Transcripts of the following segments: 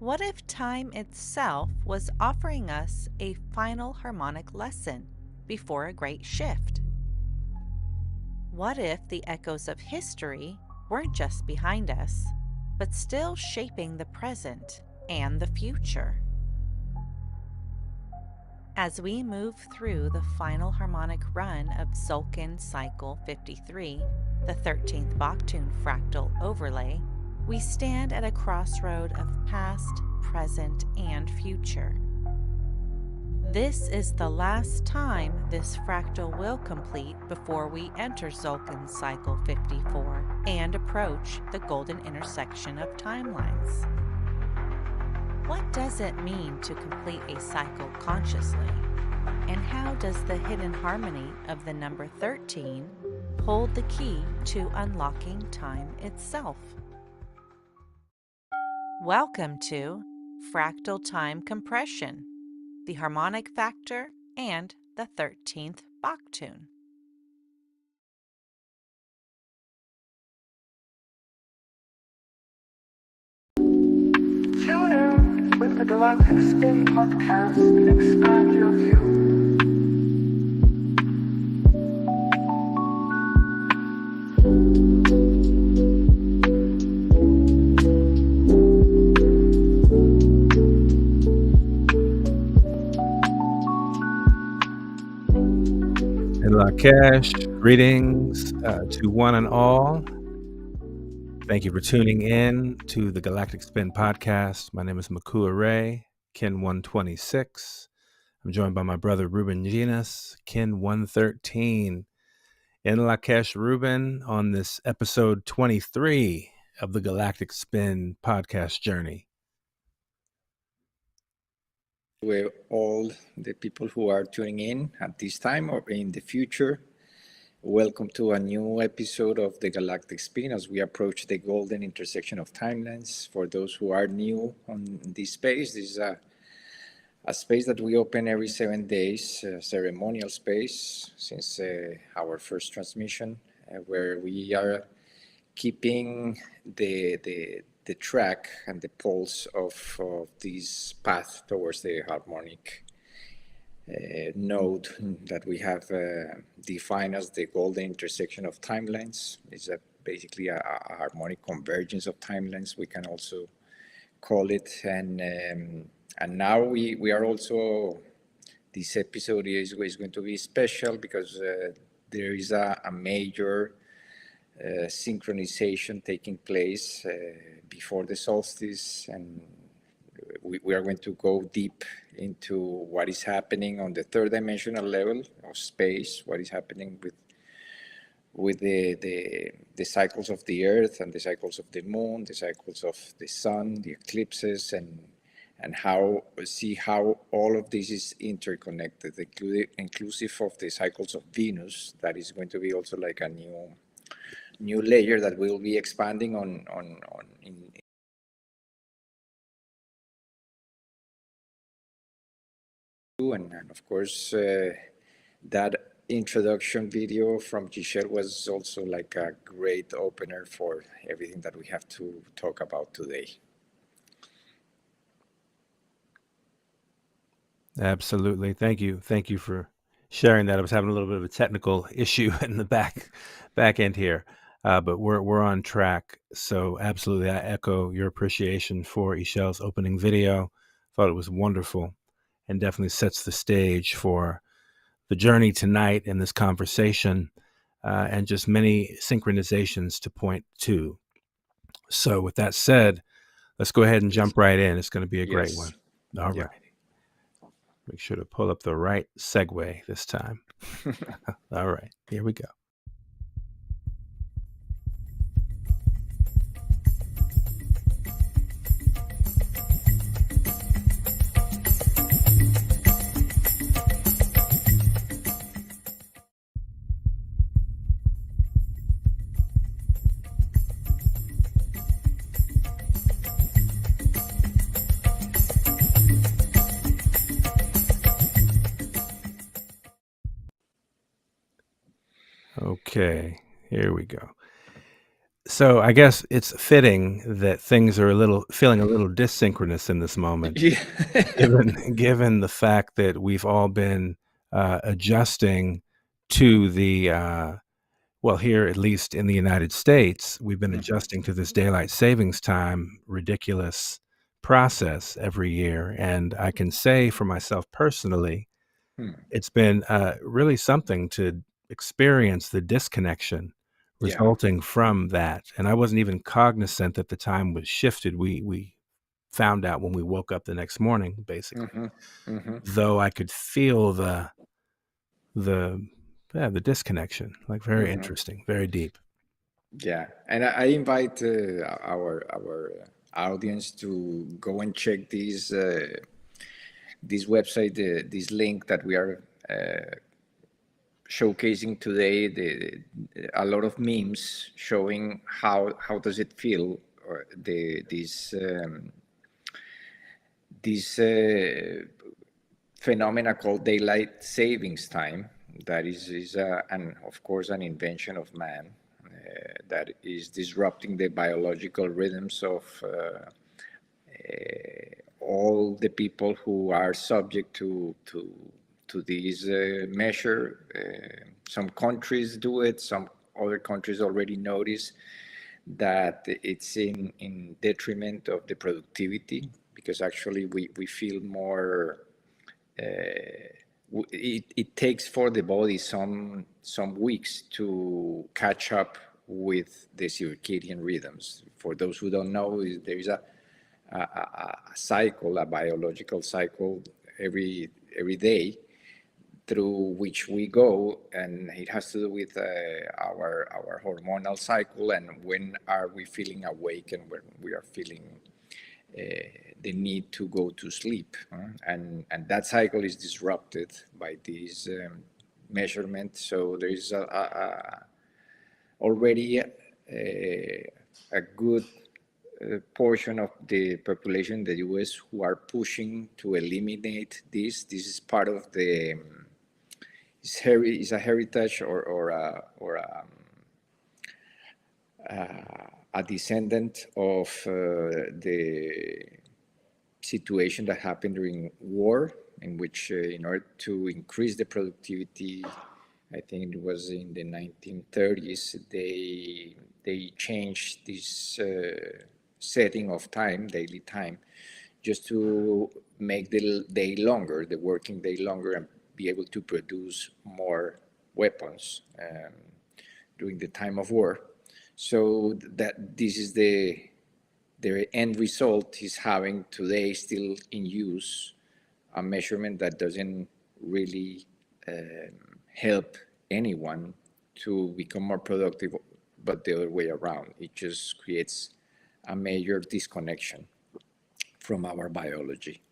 What if time itself was offering us a final harmonic lesson before a great shift? What if the echoes of history weren't just behind us, but still shaping the present and the future? As we move through the final harmonic run of Tzolkin Cycle 53, the 13th Baktun fractal overlay, we stand at a crossroad of past, present, and future. This is the last time this fractal will complete before we enter Tzolkin Cycle 54 and approach the golden intersection of timelines. What does it mean to complete a cycle consciously? And how does the hidden harmony of the number 13 hold the key to unlocking time itself? Welcome to Fractal Time Compression, the Harmonic Factor, and the 13th Baktun. With the Galactic Spin podcast, expand your view. In Lakesh, greetings to one and all. Thank you for tuning in to the Galactic Spin podcast. My name is Mikuak Rai, kin 126. I'm joined by my brother Ruben Llinás, kin 113. In Lakesh, Ruben, on this episode 23 of the Galactic Spin podcast journey. To all the people who are tuning in at this time or in the future, welcome to a new episode of the Galactic Spin as we approach the golden intersection of timelines. For those who are new on this space, this is a space that we open every 7 days, a ceremonial space since our first transmission, where we are keeping the track and the pulse of this path towards the harmonic node that we have defined as the golden intersection of timelines. It's basically a harmonic convergence of timelines, we can also call it. And now we are also, this episode is going to be special because there is a major synchronization taking place before the solstice, and we are going to go deep into what is happening on the third dimensional level of space, what is happening with the cycles of the earth and the cycles of the moon, the cycles of the sun, the eclipses, and how all of this is interconnected, inclusive of the cycles of Venus. That is going to be also like a new layer that we'll be expanding on and of course that introduction video from Giselle was also like a great opener for everything that we have to talk about today. Absolutely. Thank you for sharing that. I was having a little bit of a technical issue in the back end here, but we're on track. So absolutely, I echo your appreciation for Ishel's opening video. Thought it was wonderful, and definitely sets the stage for the journey tonight in this conversation, and just many synchronizations to point to. So with that said, let's go ahead and jump right in. It's going to be a great one. All right. Make sure to pull up the right segue this time. All right, here we go. Okay, here we go. So I guess it's fitting that things are feeling a little dissynchronous in this moment, given the fact that we've all been adjusting to the well, here at least in the United States, we've been adjusting to this daylight savings time ridiculous process every year, and I can say for myself personally, it's been really something to experience the disconnection resulting from that. And I wasn't even cognizant that the time was shifted. We found out when we woke up the next morning, basically. Though I could feel the disconnection, like very interesting, very deep. Yeah, and I invite our audience to go and check this website, this link that we are showcasing today. A lot of memes showing how does it feel, or this phenomena called daylight savings time. That is and of course an invention of man that is disrupting the biological rhythms of all the people who are subject to this measure. Some countries do it. Some other countries already notice that it's in detriment of the productivity, because actually we feel more. It takes for the body some weeks to catch up with the circadian rhythms. For those who don't know, there is a cycle, a biological cycle every day through which we go, and it has to do with our hormonal cycle and when are we feeling awake and when we are feeling the need to go to sleep, and that cycle is disrupted by these measurements. So there is already a good portion of the population in the US who are pushing to eliminate this. This is part of the it's a heritage or a descendant of the situation that happened during war, in which in order to increase the productivity, I think it was in the 1930s, they changed this setting of time, daily time, just to make the day longer, the working day longer, and be able to produce more weapons during the time of war. So that this is the end result is having today still in use a measurement that doesn't really help anyone to become more productive, but the other way around. It just creates a major disconnection from our biology.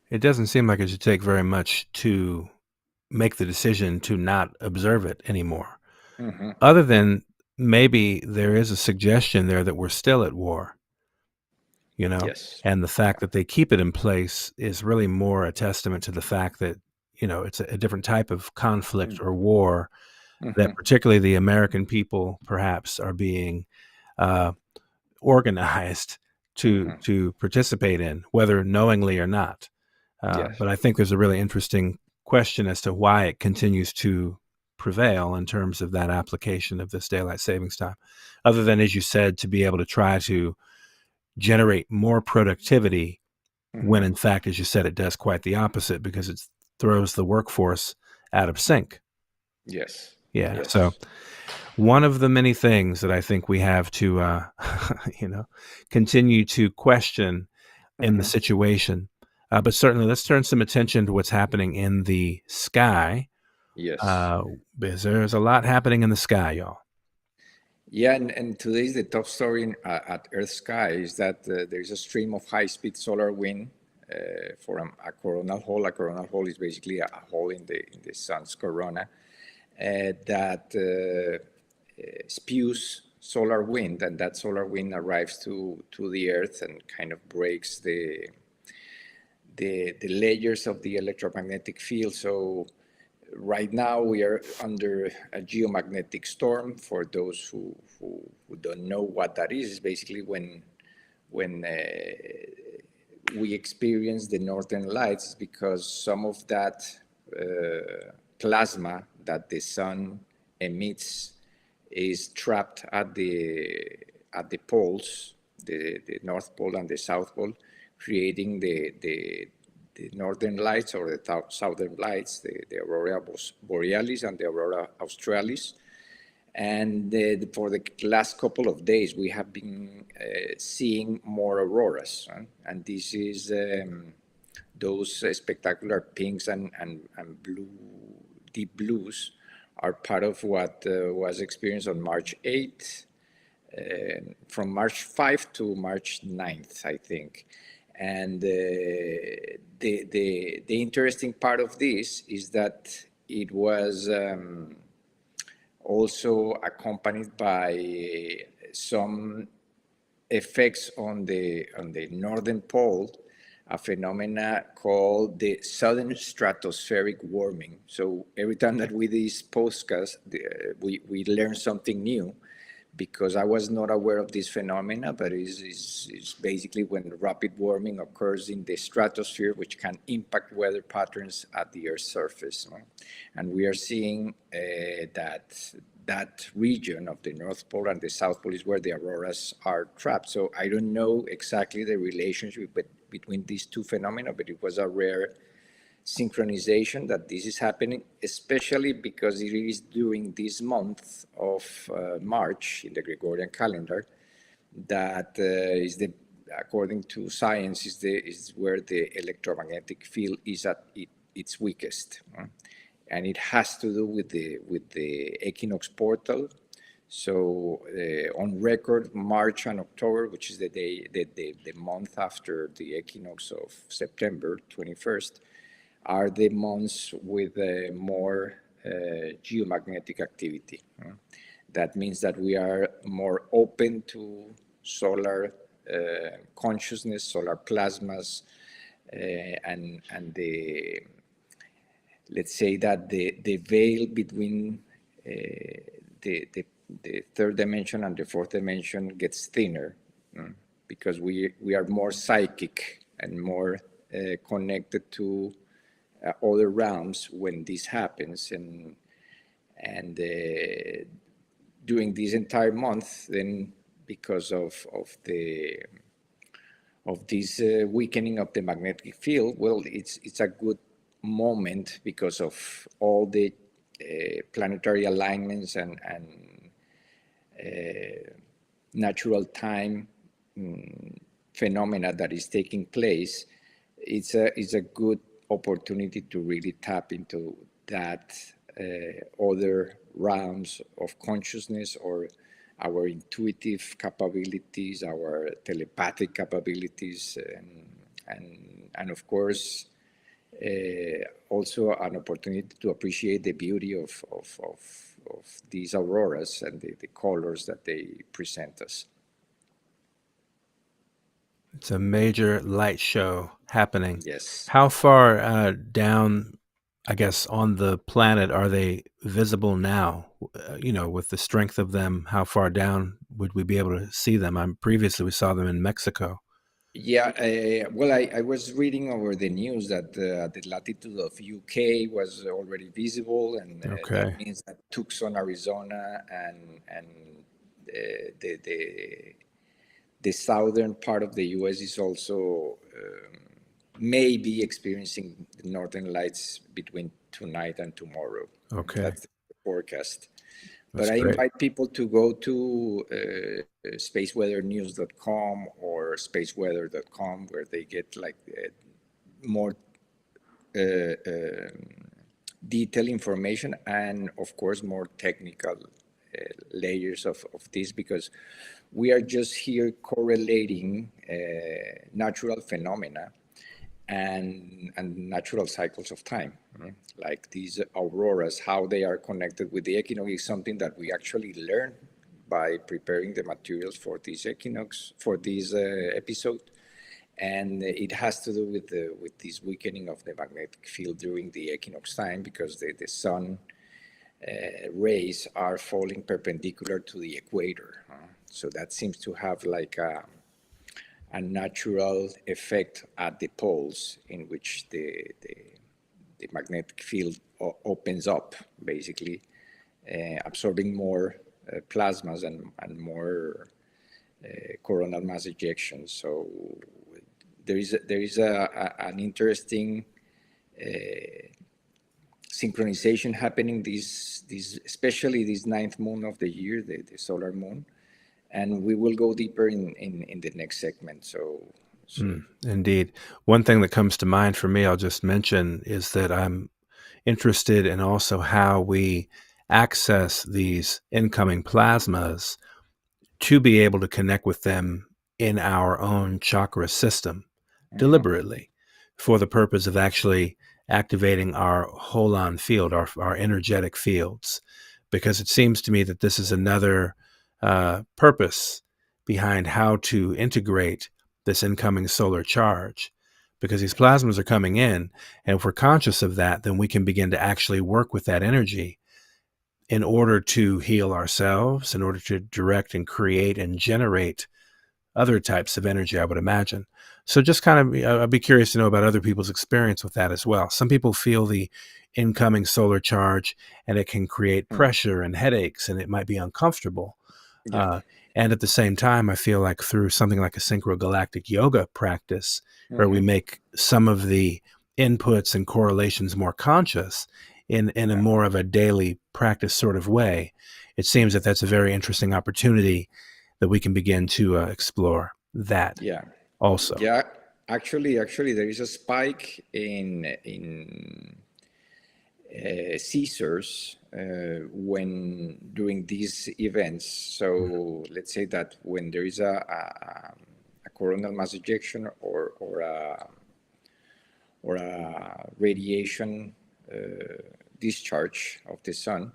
It doesn't seem like it should take very much to make the decision to not observe it anymore. Mm-hmm. Other than maybe there is a suggestion there that we're still at war, you know, yes. And the fact that they keep it in place is really more a testament to the fact that, you know, it's a different type of conflict or war that particularly the American people perhaps are being organized to participate in, whether knowingly or not. Yes. But I think there's a really interesting question as to why it continues to prevail in terms of that application of this daylight savings time, other than, as you said, to be able to try to generate more productivity when in fact, as you said, it does quite the opposite because it throws the workforce out of sync. Yes. Yeah. Yes. So one of the many things that I think we have to, continue to question in the situation. But certainly let's turn some attention to what's happening in the sky. Yes. Because there's a lot happening in the sky, y'all. Yeah, and today's the top story at Earth Sky is that there's a stream of high-speed solar wind for a coronal hole. A coronal hole is basically a hole in the sun's corona that spews solar wind, and that solar wind arrives to the Earth and kind of breaks the layers of the electromagnetic field. So right now we are under a geomagnetic storm. For those who don't know what that is, it's basically when we experience the northern lights, because some of that plasma that the sun emits is trapped at the poles, the North Pole and the South Pole, creating the northern lights or the southern lights, the aurora borealis and the aurora australis. And for the last couple of days, we have been seeing more auroras. And this is those spectacular pinks and blue, deep blues are part of what was experienced on March 8th, from March 5th to March 9th, I think. And the interesting part of this is that it was also accompanied by some effects on the northern pole, a phenomena called the sudden stratospheric warming. So every time that we do this podcast, we learn something new, because I was not aware of this phenomena, but it's basically when rapid warming occurs in the stratosphere, which can impact weather patterns at the Earth's surface. And we are seeing that region of the North Pole and the South Pole is where the auroras are trapped. So I don't know exactly the relationship between these two phenomena, but it was a rare synchronization that this is happening, especially because it is during this month of March in the Gregorian calendar that is the, according to science, is where the electromagnetic field is at its weakest, and it has to do with the equinox portal. So on record, March and October, which is the month after the equinox of September 21st, are the months with more geomagnetic activity. That means that we are more open to solar consciousness, solar plasmas, and let's say that the veil between the third dimension and the fourth dimension gets thinner, because we are more psychic and more connected to other realms when this happens, and during this entire month, then because of this weakening of the magnetic field, well, it's a good moment because of all the planetary alignments and natural time phenomena that is taking place. It's a good opportunity to really tap into that other realms of consciousness, or our intuitive capabilities, our telepathic capabilities, and of course also an opportunity to appreciate the beauty of these auroras and the colors that they present us. It's a major light show happening. Yes. How far down, I guess, on the planet are they visible now? With the strength of them, how far down would we be able to see them? Previously, we saw them in Mexico. Yeah, well, I was reading over the news that the latitude of UK was already visible, and that means that Tucson, Arizona, and the southern part of the US is also may be experiencing the northern lights between tonight and tomorrow. Okay. That's the forecast. But I invite people to go to spaceweathernews.com or spaceweather.com, where they get like more detailed information, and of course more technical layers of this, because we are just here correlating natural phenomena and natural cycles of time. Like these auroras, how they are connected with the equinox is something that we actually learn by preparing the materials for this equinox, for this episode. And it has to do with this weakening of the magnetic field during the equinox time, because the sun rays are falling perpendicular to the equator. So that seems to have like a natural effect at the poles, in which the magnetic field opens up, basically, absorbing more plasmas and more coronal mass ejections. So there is an interesting synchronization happening especially this ninth moon of the year, the solar moon, and we will go deeper in the next segment. So indeed. One thing that comes to mind for me, I'll just mention, is that I'm interested in also how we access these incoming plasmas to be able to connect with them in our own chakra system deliberately, for the purpose of actually activating our holon field, our energetic fields, because it seems to me that this is another purpose behind how to integrate this incoming solar charge, because these plasmas are coming in, and if we're conscious of that, then we can begin to actually work with that energy in order to heal ourselves, in order to direct and create and generate other types of energy, I would imagine. So just kind of, I'd be curious to know about other people's experience with that as well. Some people feel the incoming solar charge and it can create pressure and headaches, and it might be uncomfortable. And at the same time, I feel like through something like a synchrogalactic yoga practice, where we make some of the inputs and correlations more conscious in a more of a daily practice sort of way, it seems that that's a very interesting opportunity that we can begin to explore that also. Yeah, actually, there is a spike in seizures when during these events. So let's say that when there is a coronal mass ejection or a radiation discharge of the sun,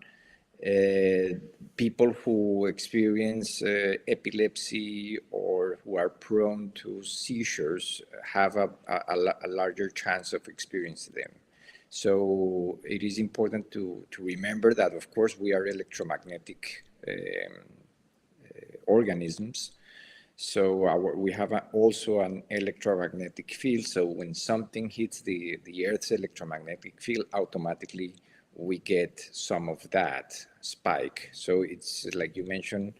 people who experience epilepsy or who are prone to seizures have a larger chance of experiencing them. So it is important to remember that, of course, we are electromagnetic organisms. So we have also an electromagnetic field. So when something hits the Earth's electromagnetic field, automatically we get some of that spike. So it's like you mentioned,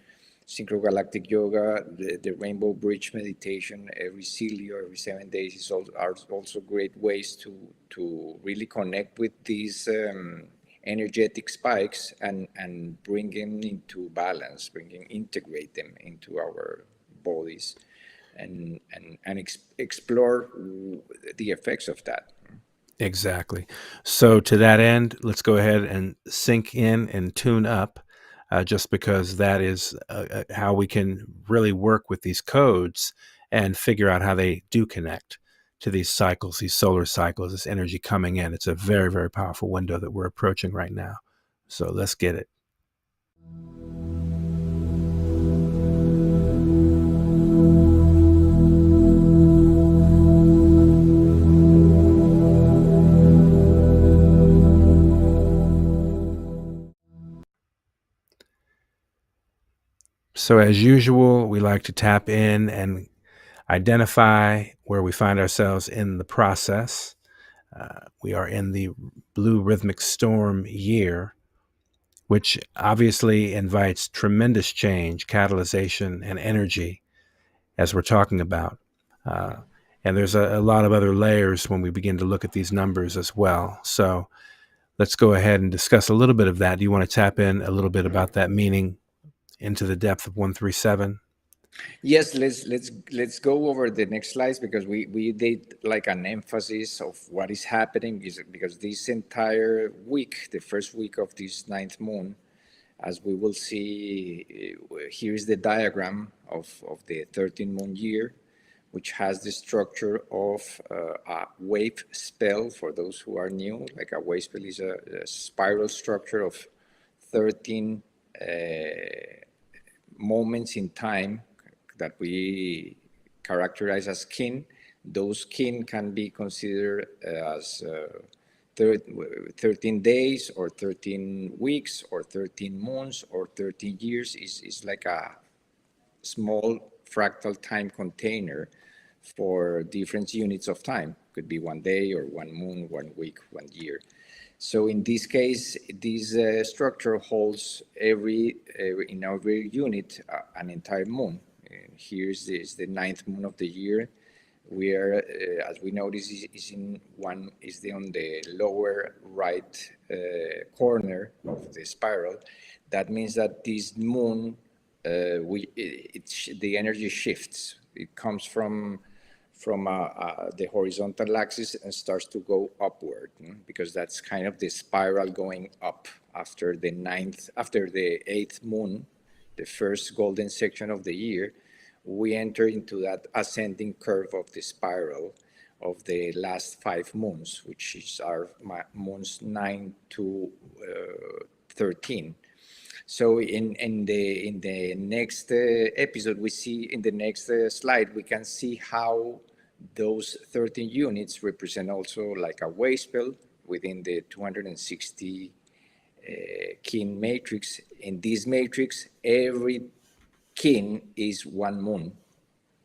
synchrogalactic yoga, the rainbow bridge meditation every silly or every 7 days are also great ways to really connect with these energetic spikes and bring them into balance, integrate them into our bodies and explore the effects of that. Exactly. So to that end, let's go ahead and sync in and tune up, just because that is how we can really work with these codes and figure out how they do connect to these cycles, these solar cycles, this energy coming in. It's a very, very powerful window that we're approaching right now. So let's get it. So as usual, we like to tap in and identify where we find ourselves in the process. We are in the Blue Rhythmic Storm year, which obviously invites tremendous change, catalyzation, and energy, as we're talking about. And there's a lot of other layers when we begin to look at these numbers as well. So let's go ahead and discuss a little bit of that. Do you want to tap in a little bit about that meaning into the depth of 137? Yes, let's go over the next slides, because we did like an emphasis of what is happening, because this entire week, the first week of this ninth moon, as we will see, here is the diagram of the 13th moon year, which has the structure of a wave spell. For those who are new, like a wave spell is a spiral structure of 13 moments in time that we characterize as kin. Those kin can be considered as 13 days or 13 weeks or 13 months or 13 years. Is like a small fractal time container for different units of time. Could be 1 day or 1 moon, 1 week, 1 year. So in this case, this structure holds in every unit an entire moon. And here's the ninth moon of the year. We are, as we notice, is on the lower right corner of the spiral. That means that this moon, the energy shifts. It comes from the horizontal axis and starts to go upward, because that's kind of the spiral going up after the eighth moon, the first golden section of the year. We enter into that ascending curve of the spiral of the last 5 moons, which are moons 9 to 13. So in the next episode, we see in the next slide, we can see how those 13 units represent also like a wave spell within the 260 kin matrix. In this matrix, every kin is one moon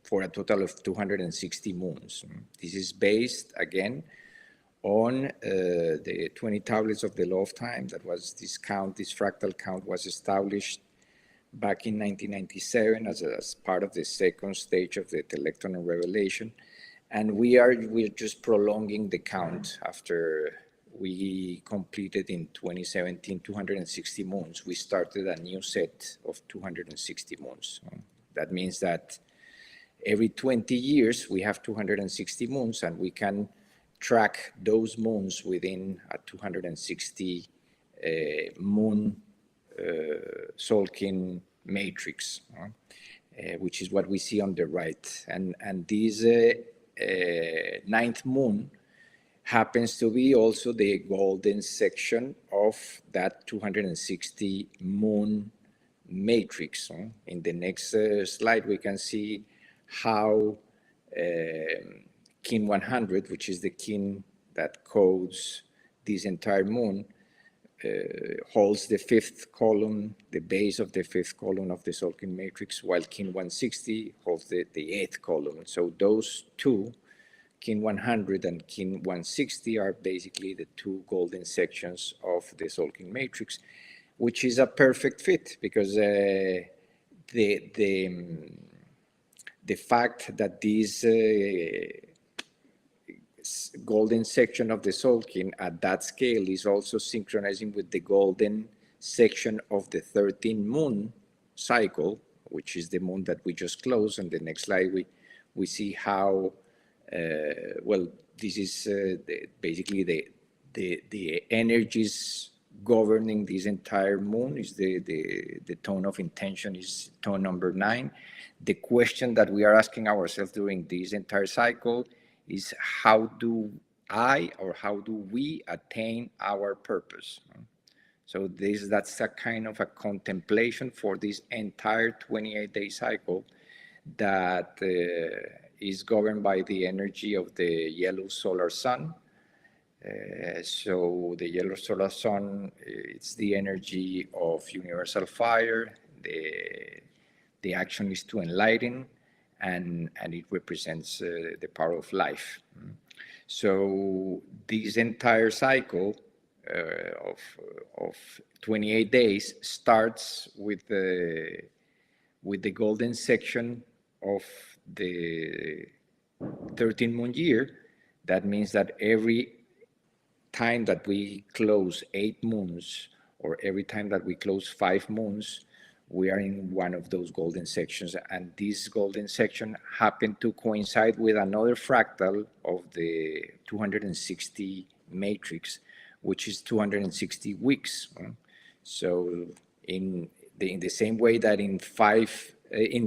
for a total of 260 moons. This is based, again, on the 20 tablets of the law of time. That was this count, this fractal count was established back in 1997 as part of the second stage of the telectron revelation. And we're just prolonging the count after we completed in 2017 260 moons. We started a new set of 260 moons. That means that every 20 years we have 260 moons, and we can track those moons within a 260 moon Tzolkin matrix, which is what we see on the right. And this ninth moon happens to be also the golden section of that 260 moon matrix. In the next slide, we can see how kin 100, which is the kin that codes this entire moon, holds the fifth column, the base of the fifth column of the Tzolkin matrix, while kin 160 holds the eighth column. So those two, kin 100 and kin 160, are basically the two golden sections of the Tzolkin matrix, which is a perfect fit because the fact that this golden section of the Tzolkin at that scale is also synchronizing with the golden section of the 13th moon cycle, which is the moon that we just closed. On the next slide, we see how, well, this is basically the energies governing this entire moon is the tone of intention is tone number 9. The question that we are asking ourselves during this entire cycle is how do we attain our purpose? So that's a kind of a contemplation for this entire 28-day cycle that is governed by the energy of the yellow solar sun. So the yellow solar sun, it's the energy of universal fire. The action is to enlighten, and it represents the power of life. So this entire cycle of 28 days starts with the golden section of the 13th moon year. That means that every time that we close 8 moons, or every time that we close 5 moons, we are in one of those golden sections. And this golden section happened to coincide with another fractal of the 260 matrix, which is 260 weeks. So in the same way that in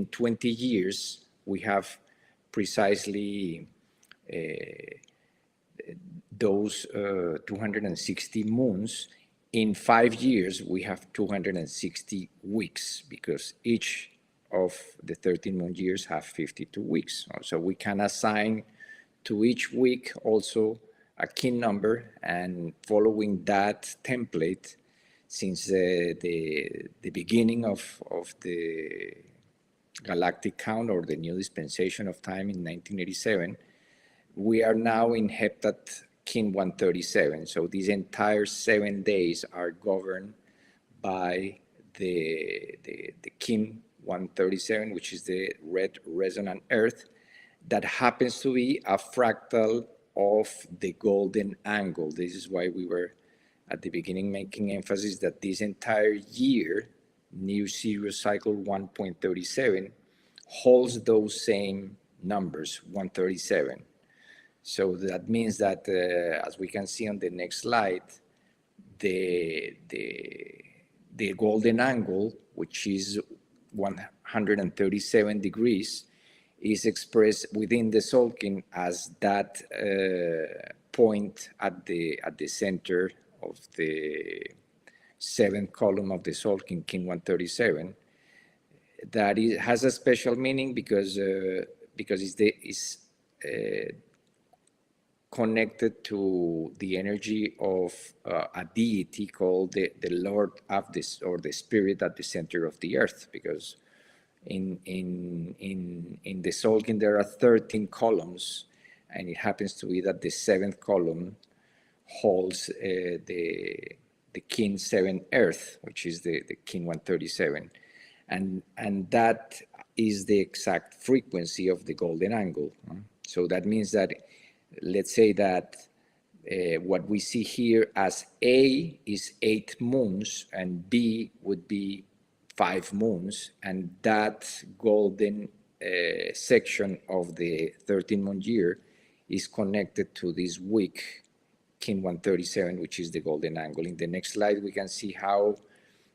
20 years, we have precisely those 260 moons, in 5 years, we have 260 weeks because each of the 13 moon years have 52 weeks. So we can assign to each week also a kin number, and following that template, since the beginning of the galactic count or the new dispensation of time in 1987, we are now in heptat kin 137. So these entire 7 days are governed by the kin 137, which is the red resonant earth, that happens to be a fractal of the golden angle. This is why we were at the beginning making emphasis that this entire year, new Sirius cycle 1.37, holds those same numbers, 137. So that means that, as we can see on the next slide, the golden angle, which is 137 degrees, is expressed within the Tzolkin as that point at the center of the 7th column of the Tzolkin, kin 137. That has a special meaning because it's connected to the energy of a deity called the Lord of this, or the Spirit at the center of the earth, because in the Tzolkin there are 13 columns, and it happens to be that the 7th column holds the kin 7 earth, which is the kin 137, and that is the exact frequency of the golden angle. So that means that, let's say that what we see here as A is 8 moons and B would be 5 moons, and that golden section of the 13 moon year is connected to this week kin 137, which is the golden angle. In the next slide we can see how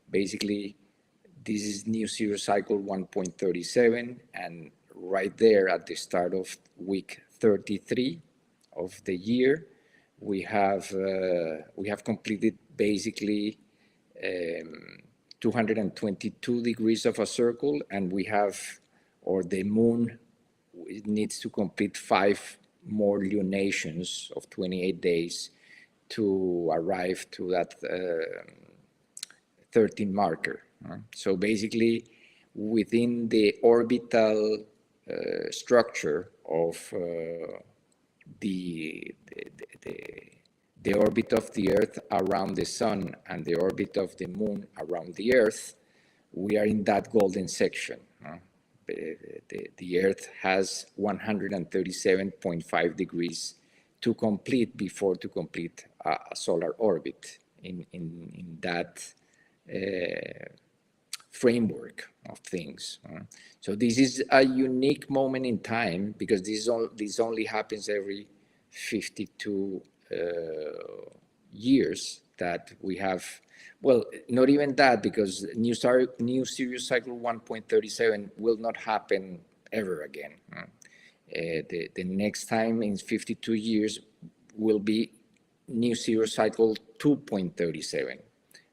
basically this is new zero cycle 1.37, and right there at the start of week 33 of the year we have completed basically 222 degrees of a circle, and we have, or the moon, it needs to complete 5 more lunations of 28 days to arrive to that 13 marker. So basically within the orbital structure of the orbit of the Earth around the Sun and the orbit of the Moon around the Earth, we are in that golden section. The Earth has 137.5 degrees to complete before to complete a solar orbit in that framework of things. So this is a unique moment in time, because this only happens every 52 years that we have. Well, not even that, because new Sirius cycle 1.37 will not happen ever again. The next time in 52 years will be new Sirius cycle 2.37.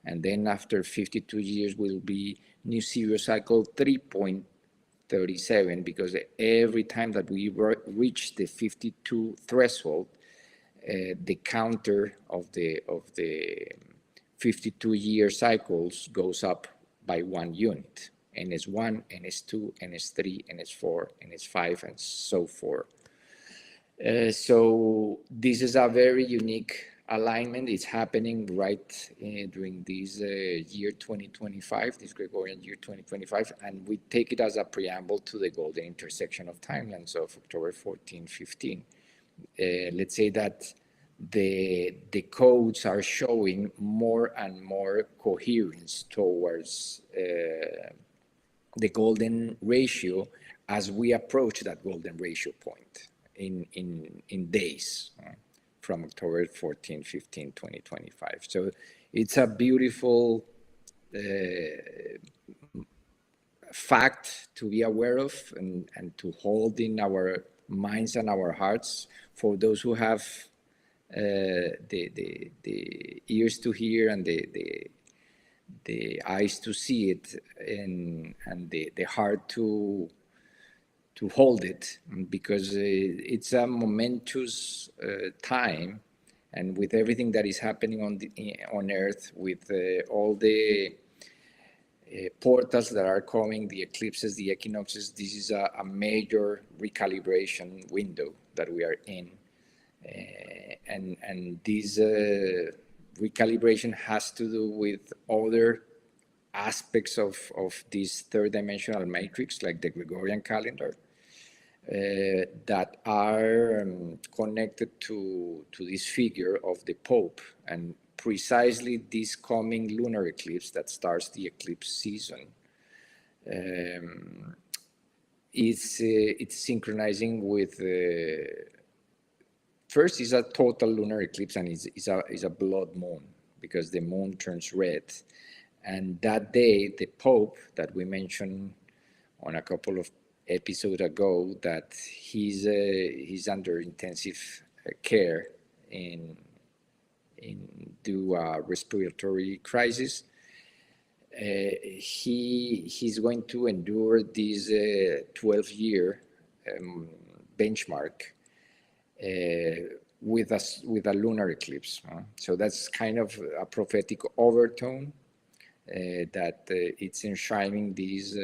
And then after 52 years will be new Sirius cycle 3.37, because every time that we reach the 52 threshold, the counter of the 52-year cycles goes up by 1 unit. NS1, NS2, NS3, NS4, NS5, and so forth. So this is a very unique alignment. It's happening right during this year 2025, this Gregorian year 2025, and we take it as a preamble to the golden intersection of timelines of October 14, 15. Let's say that the codes are showing more and more coherence towards the golden ratio as we approach that golden ratio point in days from October 14, 15, 2025. So it's a beautiful fact to be aware of and to hold in our minds and our hearts for those who have the ears to hear and the eyes to see it, and the heart to hold it, because it's a momentous time, and with everything that is happening on Earth, with all the portals that are coming, the eclipses, the equinoxes, this is a major recalibration window that we are in. And this recalibration has to do with other aspects of this third dimensional matrix, like the Gregorian calendar, that are connected to this figure of the Pope, and precisely this coming lunar eclipse that starts the eclipse season. It's synchronizing with first is a total lunar eclipse, and is a blood moon, because the moon turns red. And that day, the Pope that we mentioned on a couple of episodes ago, that he's under intensive care due a respiratory crisis. He's going to endure this 12-year benchmark with a lunar eclipse. So that's kind of a prophetic overtone that it's enshrining this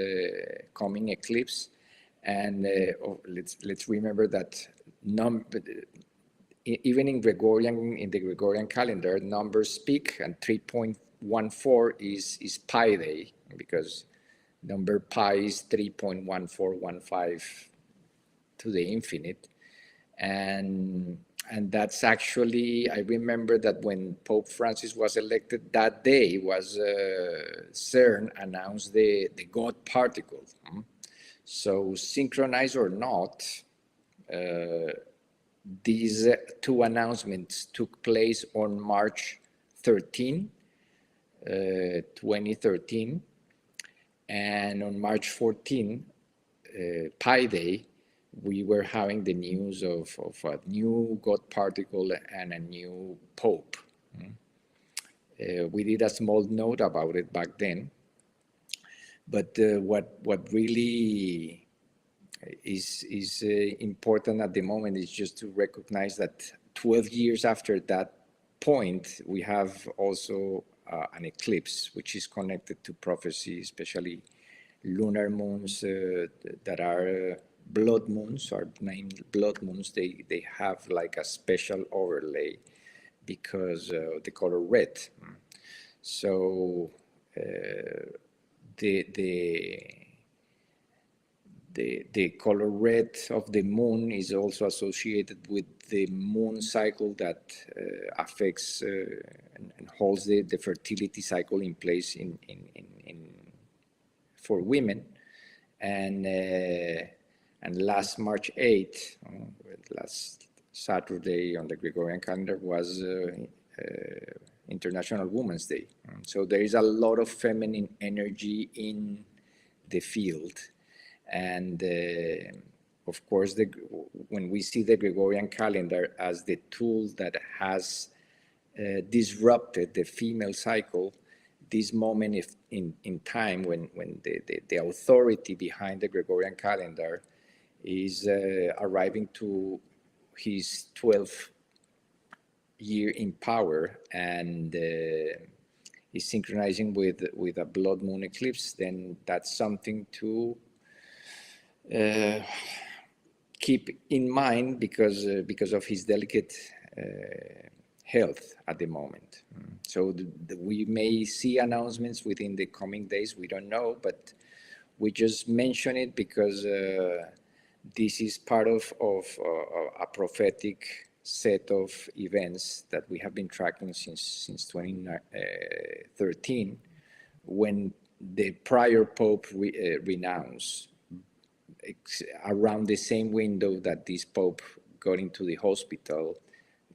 coming eclipse. And let's remember that even in the Gregorian calendar, numbers speak, and 3.14 is Pi Day, because number pi is 3.1415 to the infinite. And that's actually, I remember that when Pope Francis was elected, that day was CERN announced the God particle. So synchronized or not, these two announcements took place on March 13, 2013, and on March 14, Pi Day, we were having the news of a new God particle and a new Pope. We did a small note about it back then, but what really is important at the moment is just to recognize that 12 years after that point, we have also an eclipse, which is connected to prophecy, especially lunar moons that are blood moons, are named blood moons. They have like a special overlay because the color red. So the color red of the moon is also associated with the moon cycle that affects and holds the fertility cycle in place for women. And last March 8th, last Saturday on the Gregorian calendar, was International Women's Day. So there is a lot of feminine energy in the field. And of course, when we see the Gregorian calendar as the tool that has disrupted the female cycle, this moment in time when the authority behind the Gregorian calendar is arriving to his 12th year in power, and is synchronizing with a blood moon eclipse, then that's something to keep in mind because of his delicate health at the moment. So we may see announcements within the coming days. We don't know, but we just mention it because this is part of a prophetic set of events that we have been tracking since 2013, when the prior Pope renounced. Around the same window that this Pope got into the hospital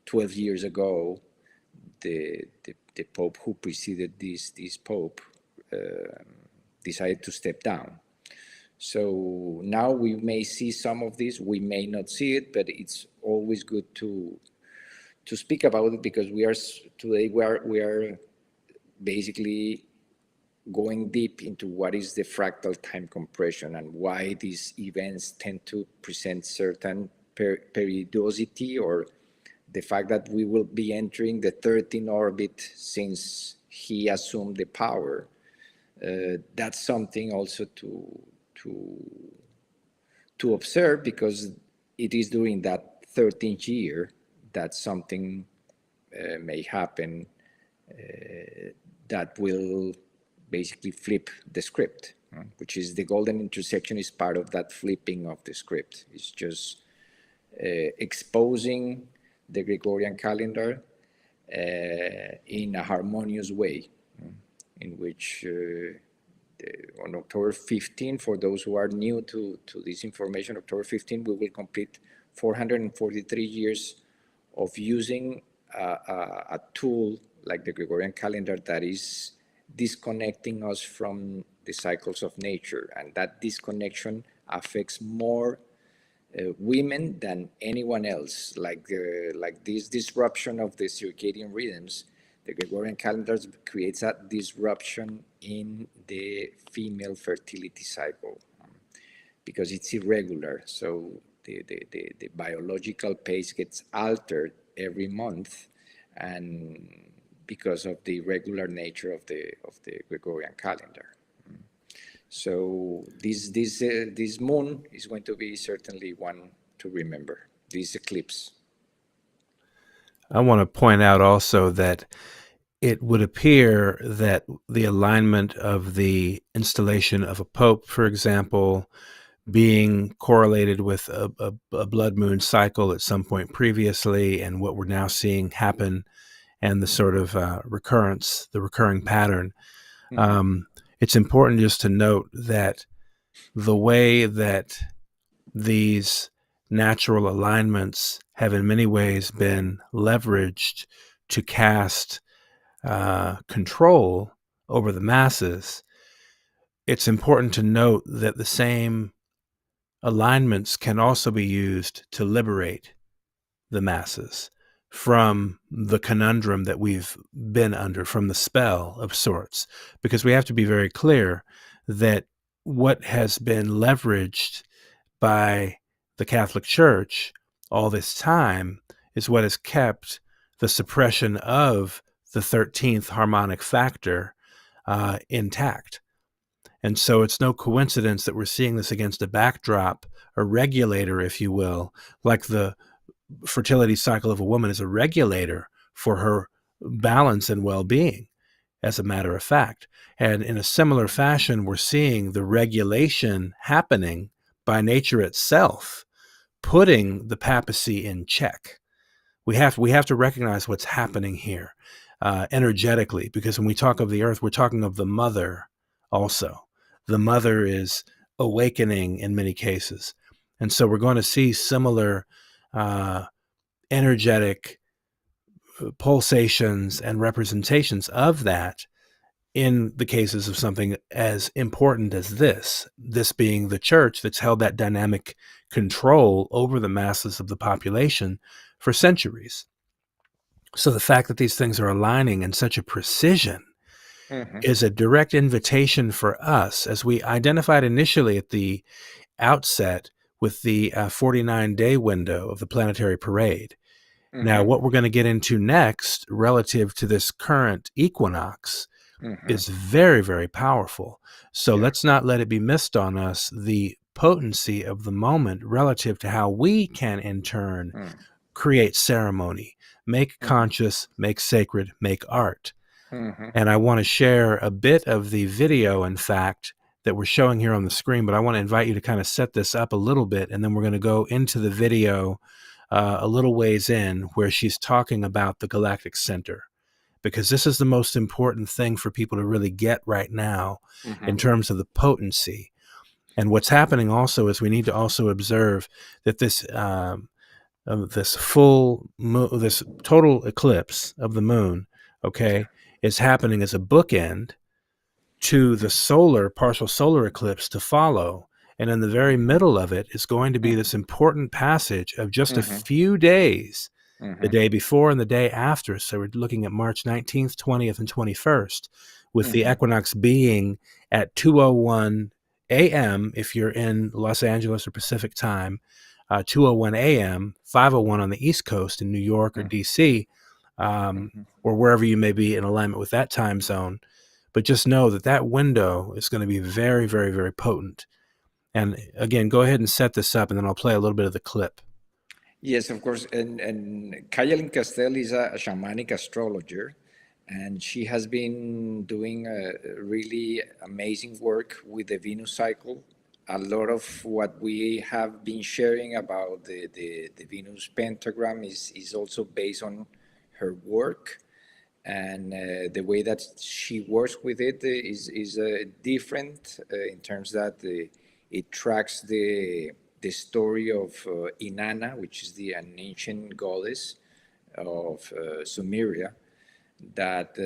12 years ago, the Pope who preceded this Pope decided to step down. So now we may see some of this, we may not see it, but it's always good to speak about it, because today we are basically going deep into what is the fractal time compression and why these events tend to present certain periodicity, or the fact that we will be entering the 13th orbit since he assumed the power. That's something also to observe, because it is during that 13th year that something may happen that will basically flip the script, which is the golden intersection is part of that flipping of the script. It's just exposing the Gregorian calendar in a harmonious way, in which on October 15, for those who are new to this information, October 15, we will complete 443 years of using a tool like the Gregorian calendar that is disconnecting us from the cycles of nature, and that disconnection affects more women than anyone else. Like this disruption of the circadian rhythms, the Gregorian calendar creates a disruption in the female fertility cycle because it's irregular. So the biological pace gets altered every month, and because of the regular nature of the Gregorian calendar. So this moon is going to be certainly one to remember. This eclipse. I want to point out also that it would appear that the alignment of the installation of a pope, for example, being correlated with a blood moon cycle at some point previously, and what we're now seeing happen, and the sort of recurrence, the recurring pattern. It's important just to note that the way that these natural alignments have in many ways been leveraged to cast control over the masses, it's important to note that the same alignments can also be used to liberate the masses from the conundrum that we've been under, from the spell of sorts, because we have to be very clear that what has been leveraged by the Catholic Church all this time is what has kept the suppression of the 13th harmonic factor intact. And so it's no coincidence that we're seeing this against a backdrop, a regulator, if you will, like the fertility cycle of a woman is a regulator for her balance and well-being, as a matter of fact. And in a similar fashion, we're seeing the regulation happening by nature itself, putting the papacy in check. We have to recognize what's happening here energetically, because when we talk of the earth, we're talking of the mother also. The mother is awakening in many cases. And so we're going to see similar energetic pulsations and representations of that in the cases of something as important as this being the church that's held that dynamic control over the masses of the population for centuries. So the fact that these things are aligning in such a precision is a direct invitation for us, as we identified initially at the outset with the 49-day window of the planetary parade. Now, what we're going to get into next relative to this current equinox is very, very powerful. So let's not let it be missed on us, the potency of the moment relative to how we can in turn create ceremony, make conscious, make sacred, make art. And I want to share a bit of the video, in fact, that we're showing here on the screen, but I want to invite you to kind of set this up a little bit, and then we're going to go into the video a little ways in, where she's talking about the Galactic Center, because this is the most important thing for people to really get right now in terms of the potency. And what's happening also is we need to also observe that this full moon, this total eclipse of the moon, is happening as a bookend to the partial solar eclipse to follow. And in the very middle of it is going to be this important passage of just a few days, the day before and the day after. So we're looking at March 19th, 20th, and 21st, with the equinox being at 2:01 a.m. if you're in Los Angeles or Pacific time, 2:01 a.m., 5:01 on the East Coast in New York or D.C., or wherever you may be in alignment with that time zone. But just know that that window is going to be very, very, very potent. And again, go ahead and set this up, and then I'll play a little bit of the clip. Yes, of course. And Kayalin Castell is a shamanic astrologer, and she has been doing a really amazing work with the Venus cycle. A lot of what we have been sharing about the Venus pentagram is also based on her work. And the way that she works with it is different in terms that it tracks the story of Inanna, which is an ancient goddess of Sumeria, that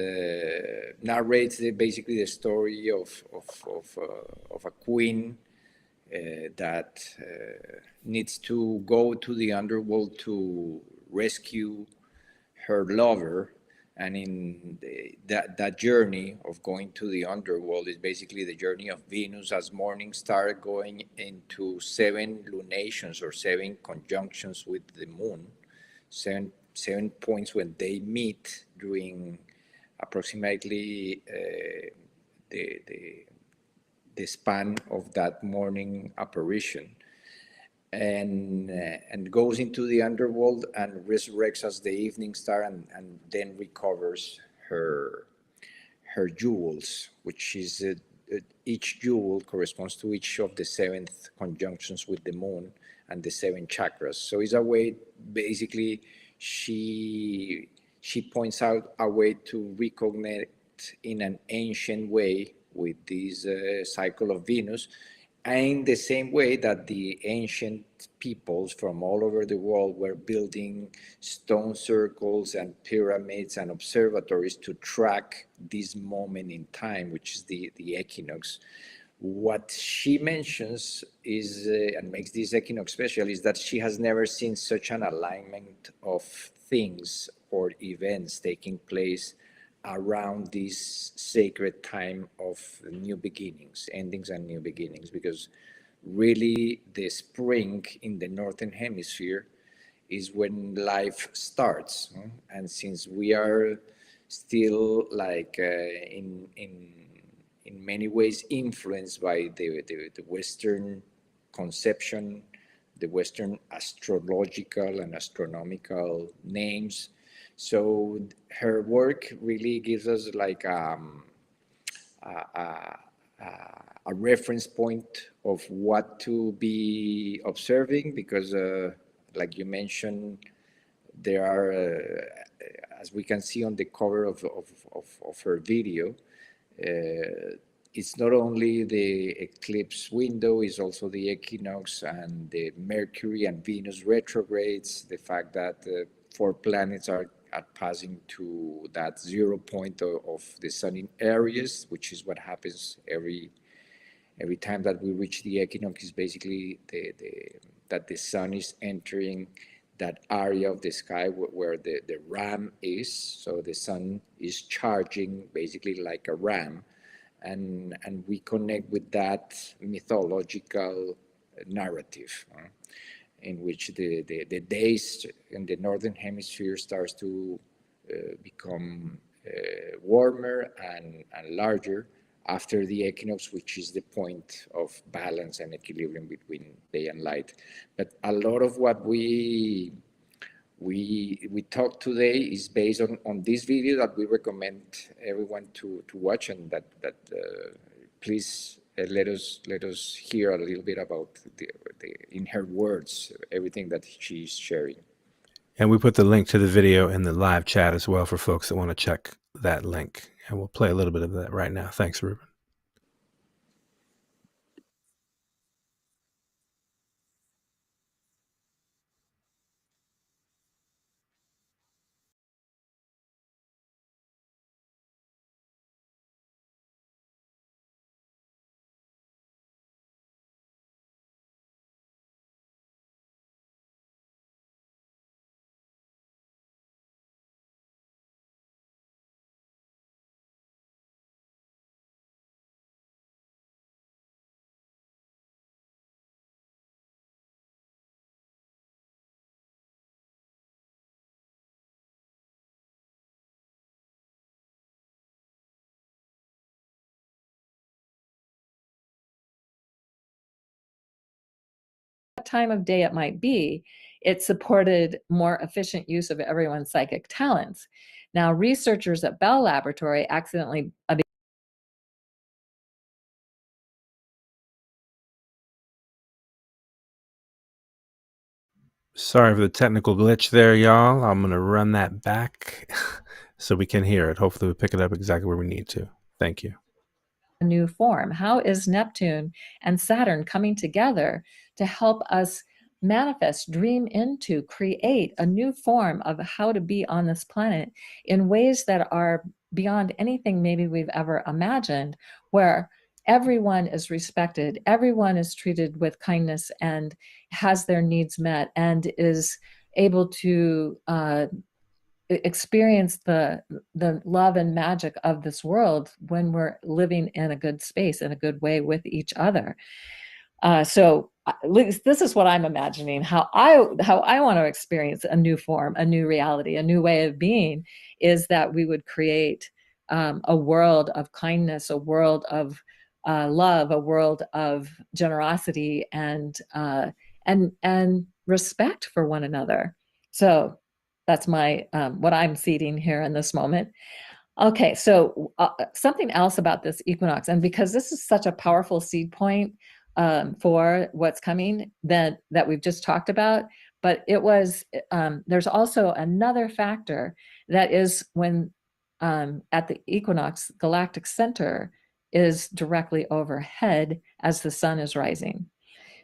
narrates basically the story of a queen that needs to go to the underworld to rescue her lover. And in that journey of going to the underworld is basically the journey of Venus as morning star going into 7 lunations or 7 conjunctions with the moon, 7 7 points when they meet during approximately the span of that morning apparition, and goes into the underworld and resurrects as the evening star, and then recovers her jewels, which is each jewel corresponds to each of the 7th conjunctions with the moon and the 7 chakras. So it's a way, basically, she points out a way to reconnect in an ancient way with this cycle of Venus, in the same way that the ancient peoples from all over the world were building stone circles and pyramids and observatories to track this moment in time, which is the equinox. What she mentions is, and makes this equinox special, is that she has never seen such an alignment of things or events taking place around this sacred time of new beginnings, endings and new beginnings, because really the spring in the northern hemisphere is when life starts. And since we are still like in many ways influenced by the Western conception, the Western astrological and astronomical names, so her work really gives us like a reference point of what to be observing, because like you mentioned, there are, as we can see on the cover of her video, it's not only the eclipse window, it's also the equinox and the Mercury and Venus retrogrades, the fact that 4 planets are passing to that 0 point of the sun in Aries, which is what happens every time that we reach the equinox. Is basically that the sun is entering that area of the sky where the ram is. So the sun is charging basically like a ram, and we connect with that mythological narrative. In which the days in the northern hemisphere starts to become warmer and larger after the equinox, which is the point of balance and equilibrium between day and light. But a lot of what we talk today is based on this video that we recommend everyone to watch, and that please let us hear a little bit about in her words, everything that she's sharing. And we put the link to the video in the live chat as well for folks that want to check that link. And we'll play a little bit of that right now. Thanks, Ruben. Time of day it might be, it supported more efficient use of everyone's psychic talents. Now, researchers at Bell Laboratory accidentally Sorry for the technical glitch there, y'all. I'm going to run that back so we can hear it. Hopefully we pick it up exactly where we need to. Thank you. a new form. How is Neptune and Saturn coming together to help us manifest, dream into, create a new form of how to be on this planet in ways that are beyond anything maybe we've ever imagined, where everyone is respected, everyone is treated with kindness and has their needs met and is able to experience the love and magic of this world when we're living in a good space, in a good way with each other. So at least this is what I'm imagining, how I want to experience a new form, a new reality, a new way of being, is that we would create a world of kindness, a world of love, a world of generosity and respect for one another. So that's my what I'm seeding here in this moment. Okay, so something else about this equinox, and because this is such a powerful seed point for what's coming that we've just talked about, but it was there's also another factor that is when at the equinox, galactic center is directly overhead as the sun is rising.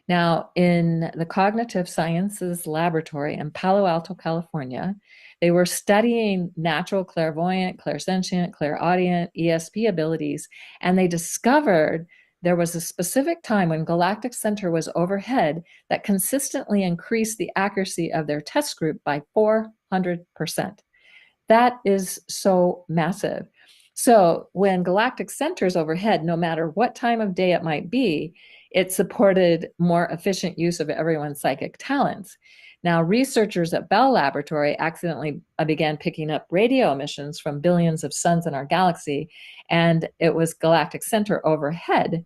Now, in the Cognitive Sciences Laboratory in Palo Alto, California, they were studying natural clairvoyant, clairsentient, clairaudient, ESP abilities, and they discovered there was a specific time when galactic center was overhead that consistently increased the accuracy of their test group by 400%. That is so massive. So when galactic center is overhead, no matter what time of day it might be, it supported more efficient use of everyone's psychic talents. Now, researchers at Bell Laboratory accidentally began picking up radio emissions from billions of suns in our galaxy, and it was galactic center overhead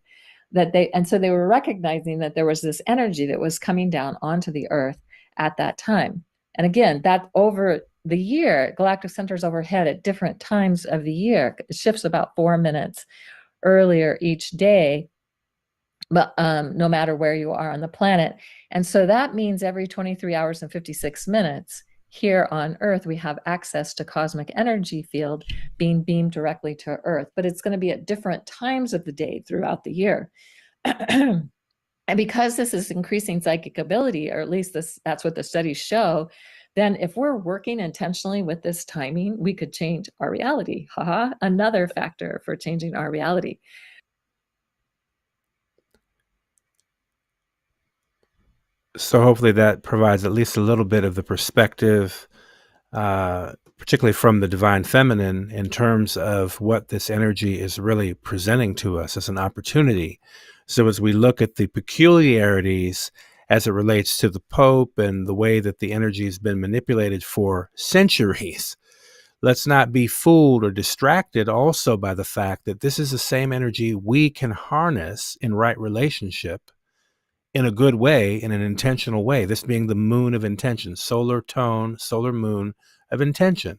and so they were recognizing that there was this energy that was coming down onto the Earth at that time. And again, that over the year, galactic center is overhead at different times of the year. It shifts about 4 minutes earlier each day, but no matter where you are on the planet. And so that means every 23 hours and 56 minutes here on Earth, we have access to cosmic energy field being beamed directly to Earth, but it's going to be at different times of the day throughout the year. And because this is increasing psychic ability, or at least that's what the studies show, then if we're working intentionally with this timing, we could change our reality. Another factor for changing our reality. So hopefully that provides at least a little bit of the perspective, particularly from the divine feminine, in terms of what this energy is really presenting to us as an opportunity. So as we look at the peculiarities as it relates to the Pope and the way that the energy has been manipulated for centuries, let's not be fooled or distracted also by the fact that this is the same energy we can harness in right relationship in a good way, in an intentional way, this being the moon of intention, solar tone, solar moon of intention.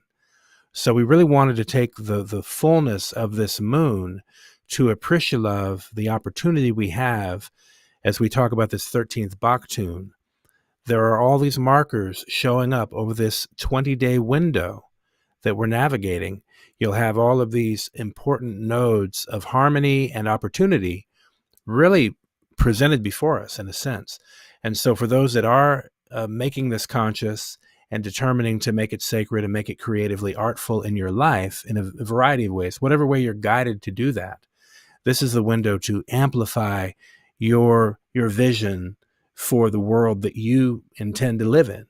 So we really wanted to take the fullness of this moon to appreciate the opportunity we have as we talk about this 13th Baktun. There are all these markers showing up over this 20-day window that we're navigating. You'll have all of these important nodes of harmony and opportunity really presented before us in a sense. And so for those that are making this conscious and determining to make it sacred and make it creatively artful in your life in a variety of ways, whatever way you're guided to do that, this is the window to amplify your vision for the world that you intend to live in,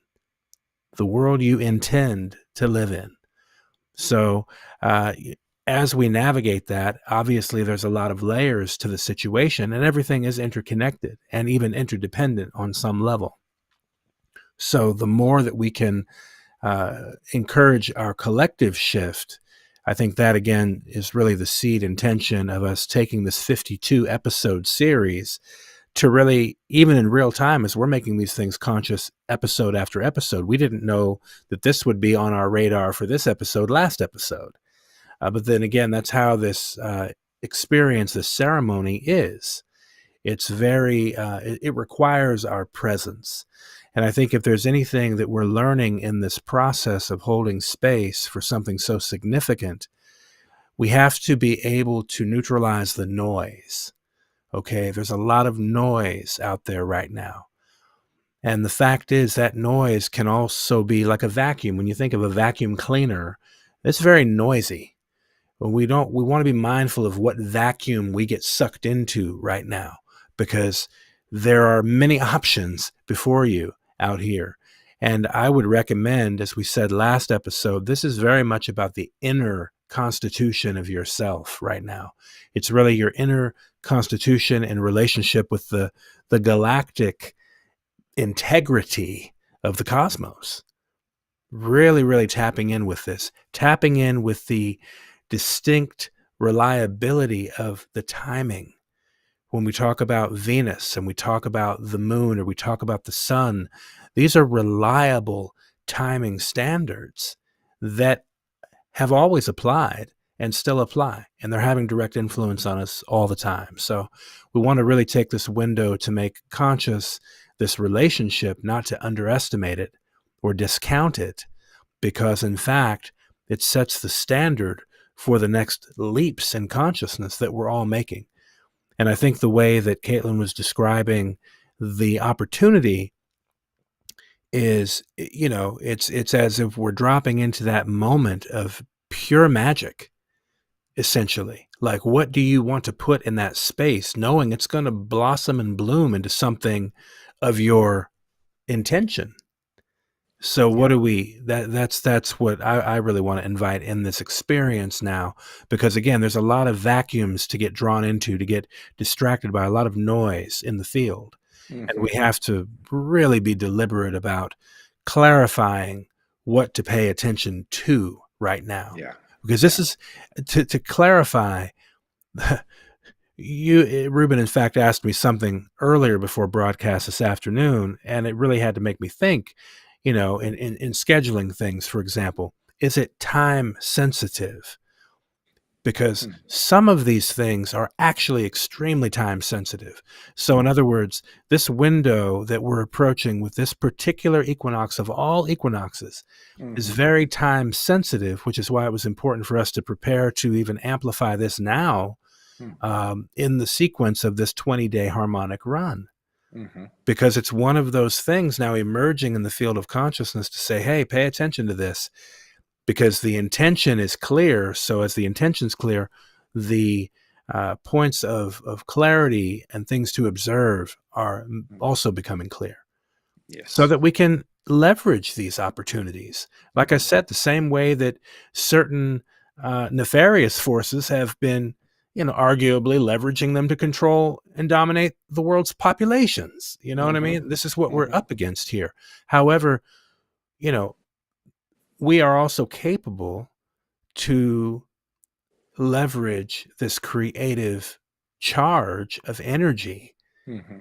the world you intend to live in. So as we navigate that, obviously there's a lot of layers to the situation, and everything is interconnected and even interdependent on some level. So the more that we can encourage our collective shift, I think that, again, is really the seed intention of us taking this 52 episode series to really, even in real time, as we're making these things conscious episode after episode. We didn't know that this would be on our radar for this episode, last episode. But then again, that's how this experience, this ceremony is. It's very, it requires our presence. And I think if there's anything that we're learning in this process of holding space for something so significant, we have to be able to neutralize the noise. Okay, there's a lot of noise out there right now. And the fact is that noise can also be like a vacuum. When you think of a vacuum cleaner, it's very noisy. We want to be mindful of what vacuum we get sucked into right now, because there are many options before you out here. And I would recommend, as we said last episode, this is very much about the inner constitution of yourself right now. It's really your inner constitution and relationship with the galactic integrity of the cosmos. Really, really tapping in with this, tapping in with the distinct reliability of the timing. When we talk about Venus and we talk about the moon or we talk about the sun, these are reliable timing standards that have always applied and still apply, and they're having direct influence on us all the time. So we want to really take this window to make conscious this relationship, not to underestimate it or discount it, because in fact, it sets the standard for the next leaps in consciousness that we're all making. And I think the way that Caitlin was describing the opportunity is, it's as if we're dropping into that moment of pure magic, essentially. Like, what do you want to put in that space, knowing it's going to blossom and bloom into something of your intention? So what do we, that's what I really want to invite in this experience now, because again, there's a lot of vacuums to get drawn into, to get distracted by, a lot of noise in the field. And we have to really be deliberate about clarifying what to pay attention to right now. Yeah. Because this is to clarify. Ruben, in fact, asked me something earlier before broadcast this afternoon, and it really had to make me think, in scheduling things, for example, is it time sensitive? Because some of these things are actually extremely time sensitive. So in other words, this window that we're approaching with this particular equinox of all equinoxes is very time sensitive, which is why it was important for us to prepare to even amplify this now in the sequence of this 20-day harmonic run. Because it's one of those things now emerging in the field of consciousness to say, hey, pay attention to this, because the intention is clear. So as the intention's clear, the points of clarity and things to observe are also becoming clear. Yes. So that we can leverage these opportunities. Like I said, the same way that certain nefarious forces have been, arguably leveraging them to control and dominate the world's populations. You know what I mean? This is what we're up against here. However, we are also capable to leverage this creative charge of energy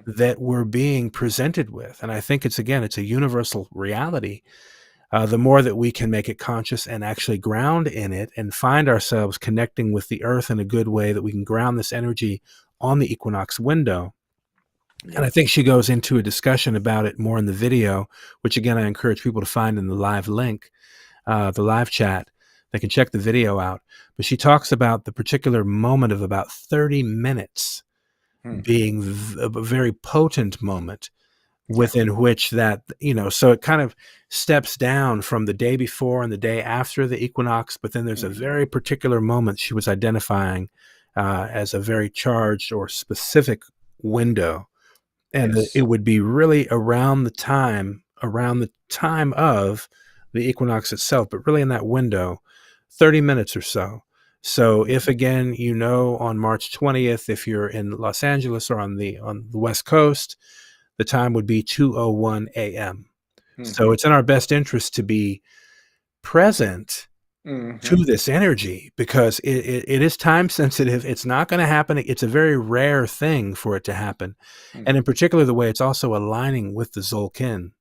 that we're being presented with. And I think it's a universal reality. The more that we can make it conscious and actually ground in it and find ourselves connecting with the earth in a good way, that we can ground this energy on the equinox window. And I think she goes into a discussion about it more in the video, which again, I encourage people to find in the live link, the live chat. They can check the video out. But she talks about the particular moment of about 30 minutes being a very potent moment within which that, so it kind of steps down from the day before and the day after the equinox, but then there's a very particular moment she was identifying as a very charged or specific window. And it would be really around the time of the equinox itself, but really in that window, 30 minutes or so. So if again, on March 20th, if you're in Los Angeles or on the West Coast, the time would be 2:01 a.m. So it's in our best interest to be present to this energy, because it is time sensitive. It's not going to happen. It's a very rare thing for it to happen. And in particular, the way it's also aligning with the Tzolkin,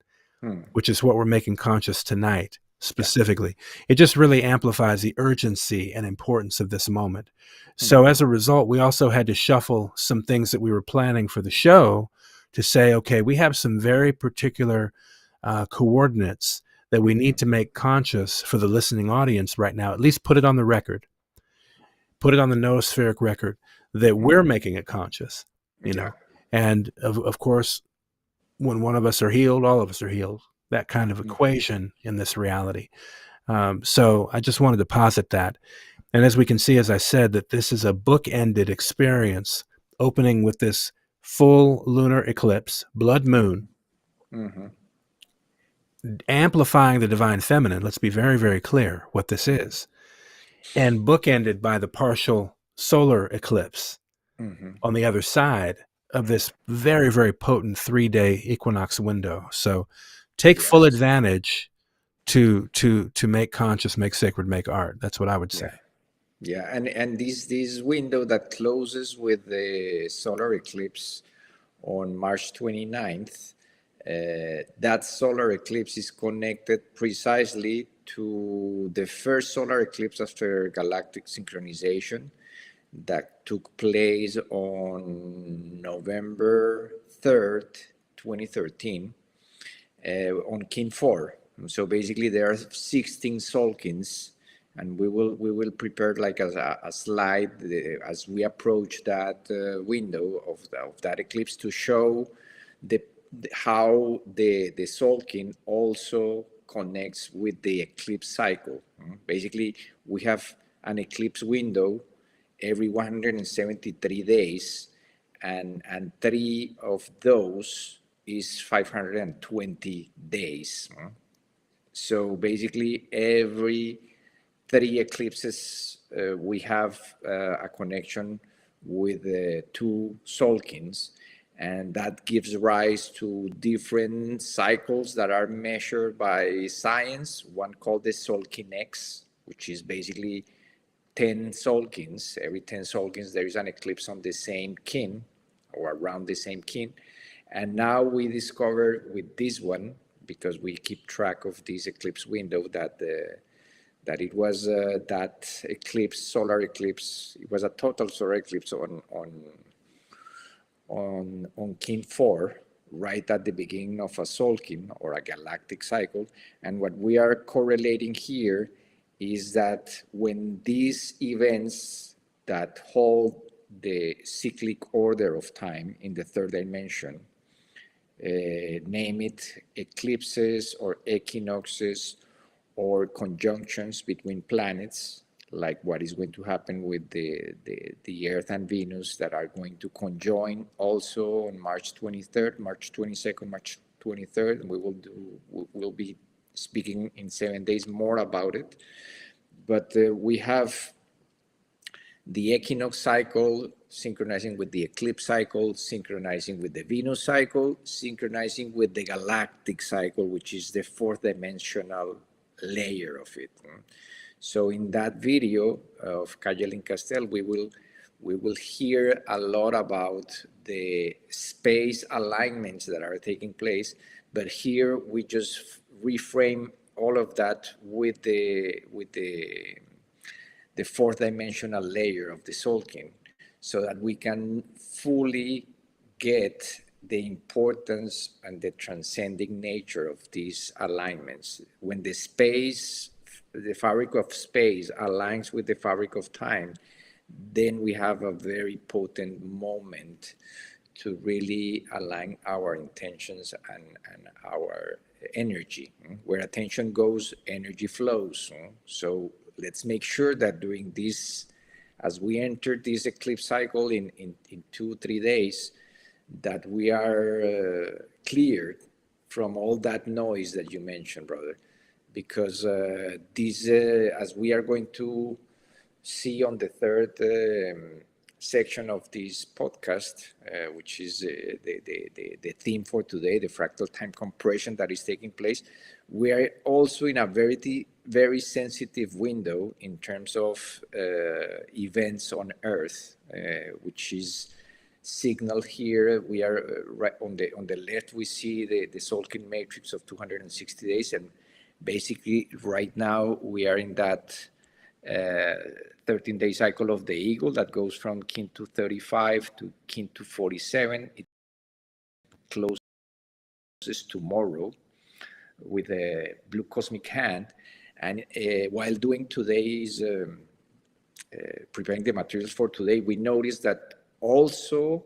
which is what we're making conscious tonight specifically. It just really amplifies the urgency and importance of this moment. So as a result, we also had to shuffle some things that we were planning for the show to say, okay, we have some very particular coordinates that we need to make conscious for the listening audience right now. At least put it on the record, put it on the noospheric record that we're making it conscious, And of course, when one of us are healed, all of us are healed. That kind of equation in this reality. So I just wanted to posit that. And as we can see, as I said, that this is a book-ended experience, opening with this full lunar eclipse, blood moon, amplifying the divine feminine. Let's be very, very clear what this is. And bookended by the partial solar eclipse, on the other side of this very, very potent 3-day equinox window. So take full advantage to make conscious, make sacred, make art. That's what I would say. Yeah, and this window that closes with the solar eclipse on March 29th, that solar eclipse is connected precisely to the first solar eclipse after galactic synchronization that took place on November 3rd, 2013, on Kin 4. So basically there are 16 Tzolkins, and we will prepare like a slide as we approach that window of that eclipse to show how the Tzolkin also connects with the eclipse cycle. Basically, we have an eclipse window every 173 days, and 3 of those is 520 days. So basically, every 3 eclipses, we have a connection with the 2 Tzolkins, and that gives rise to different cycles that are measured by science. One called the Tzolkin X, which is basically 10 Tzolkins. Every 10 Tzolkins, there is an eclipse on the same kin or around the same kin. And now we discover with this one, because we keep track of this eclipse window, that it was that eclipse, solar eclipse, it was a total solar eclipse on Kin 4, right at the beginning of a Tzolkin or a galactic cycle. And what we are correlating here is that when these events that hold the cyclic order of time in the 3rd dimension, name it eclipses or equinoxes or conjunctions between planets, like what is going to happen with the Earth and Venus that are going to conjoin also on March 23rd, March 22nd, March 23rd, and we'll be speaking in 7 days more about it. But we have the equinox cycle synchronizing with the eclipse cycle, synchronizing with the Venus cycle, synchronizing with the galactic cycle, which is the 4th dimensional layer of it. So in that video of Kajelin Castel, we will hear a lot about the space alignments that are taking place, but here we just reframe all of that with the 4th dimensional layer of the Tzolkin, so that we can fully get the importance and the transcending nature of these alignments. When the space, the fabric of space aligns with the fabric of time, then we have a very potent moment to really align our intentions and our energy. Where attention goes, energy flows. So let's make sure that during this, as we enter this eclipse cycle in 2-3 days, that we are cleared from all that noise that you mentioned, brother. Because this, as we are going to see on the 3rd section of this podcast, which is the theme for today, the fractal time compression that is taking place, we are also in a very sensitive window in terms of events on Earth, which is signaled here. We are right on the left. We see the Tzolkin matrix of 260 days, and basically right now we are in that 13-day cycle of the eagle that goes from Kin 235 to Kin 247. It closes tomorrow with a blue cosmic hand, and while doing today's preparing the materials for today, we noticed that also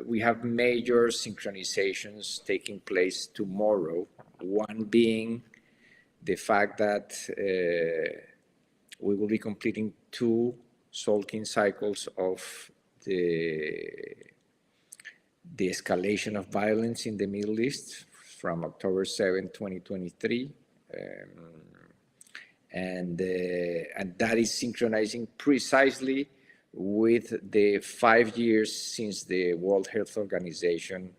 we have major synchronizations taking place tomorrow. One being the fact that we will be completing 2 Tzolkin cycles of the escalation of violence in the Middle East from October 7, 2023. And that is synchronizing precisely with the 5 years since the World Health Organization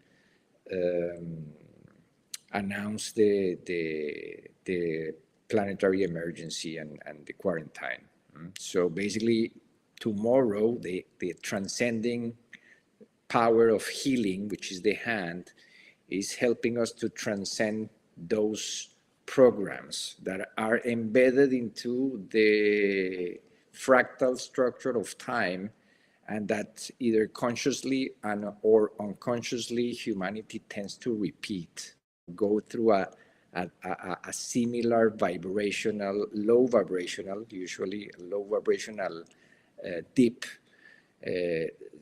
announced the planetary emergency and the quarantine. So basically, tomorrow, the transcending power of healing, which is the hand, is helping us to transcend those programs that are embedded into the fractal structure of time, and that either consciously or unconsciously humanity tends to repeat, go through a similar vibrational, low vibrational, usually low vibrational dip,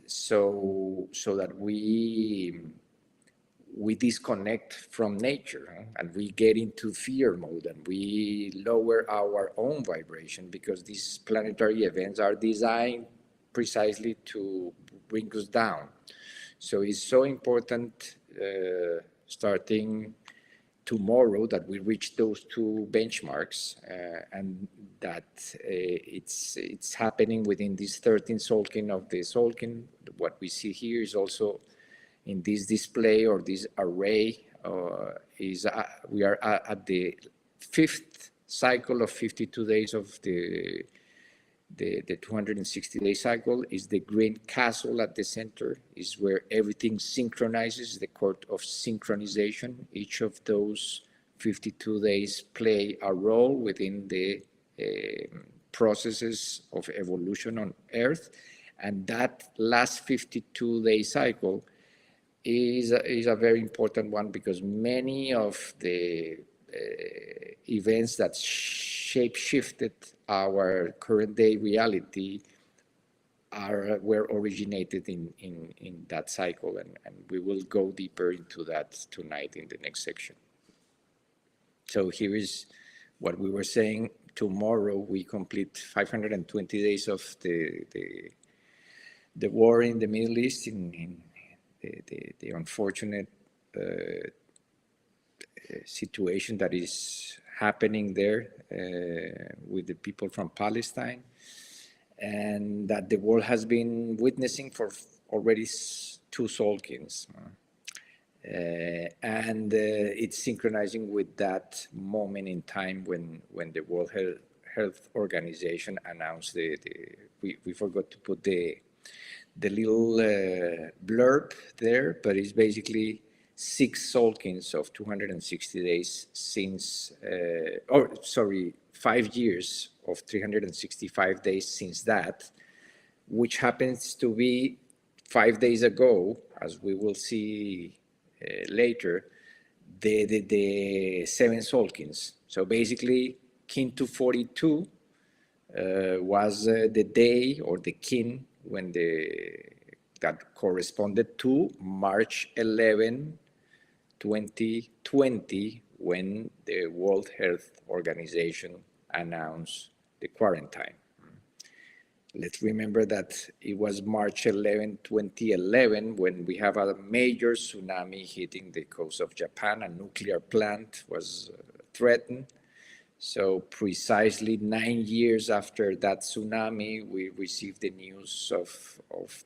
so that we disconnect from nature, and we get into fear mode, and we lower our own vibration, because these planetary events are designed precisely to bring us down. So it's so important, starting tomorrow, that we reach those two benchmarks, and that it's happening within this 13th Tzolkin of the Tzolkin. What we see here is also in this display, or this array, we are at the 5th cycle of 52 days of the 260-day cycle. Is the green castle at the center, is where everything synchronizes, the court of synchronization. Each of those 52 days play a role within the processes of evolution on Earth. And that last 52-day cycle is a very important one, because many of the events that shape-shifted our current day reality were originated in that cycle, and we will go deeper into that tonight in the next section. So here is what we were saying. Tomorrow we complete 520 days of the war in the Middle East, in the unfortunate situation that is happening there with the people from Palestine, and that the world has been witnessing for already 2 Tzolkins. And it's synchronizing with that moment in time when the World Health Organization announced we forgot to put the little blurb there, but it's basically 6 Tzolkins of 260 days since, 5 years of 365 days since that, which happens to be 5 days ago, as we will see later, the 7 Tzolkins. So basically, kin to 42 was the day, or the kin, when that corresponded to March 11, 2020, when the World Health Organization announced the quarantine. Let's remember that it was March 11, 2011, when we have a major tsunami hitting the coast of Japan. A nuclear plant was threatened. So precisely 9 years after that tsunami, we received the news of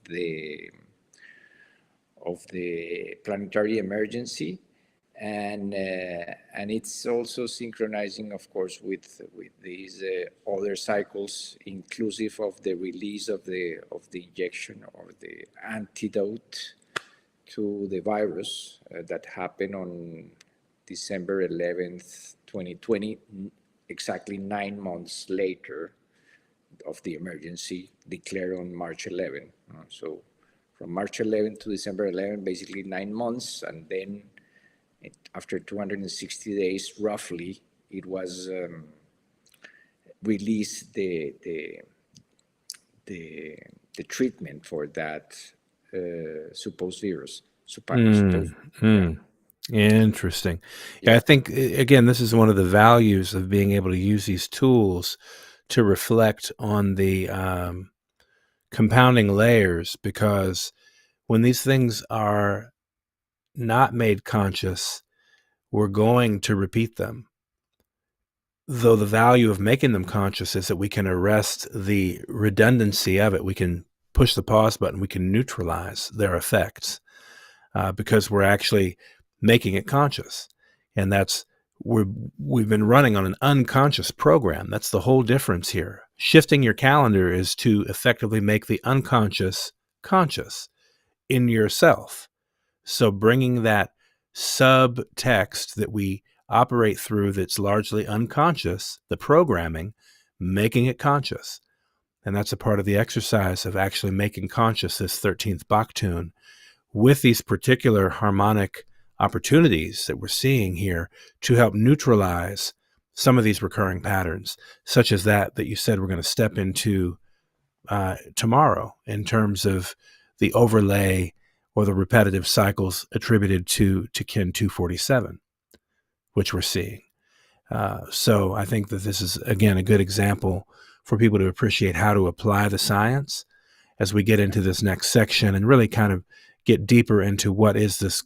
the planetary emergency, and it's also synchronizing, of course, with these other cycles, inclusive of the release of the injection or the antidote to the virus that happened on December 11th, 2020. Exactly 9 months later of the emergency declared on March 11. So from March 11 to December 11, basically 9 months, and then after 260 days, roughly, it was released the treatment for that supposed virus. Interesting. Yeah, I think, again, this is one of the values of being able to use these tools to reflect on the compounding layers, because when these things are not made conscious, we're going to repeat them. Though the value of making them conscious is that we can arrest the redundancy of it. We can push the pause button, we can neutralize their effects because we're actually making it conscious. And we've been running on an unconscious program. That's the whole difference here. Shifting your calendar is to effectively make the unconscious conscious in yourself. So bringing that subtext that we operate through that's largely unconscious, the programming, making it conscious. And that's a part of the exercise of actually making conscious this 13th Baktun with these particular harmonic opportunities that we're seeing here to help neutralize some of these recurring patterns, such as that you said we're going to step into tomorrow in terms of the overlay or the repetitive cycles attributed to kin 247, which we're seeing. So I think that this is, again, a good example for people to appreciate how to apply the science as we get into this next section and really kind of get deeper into what is this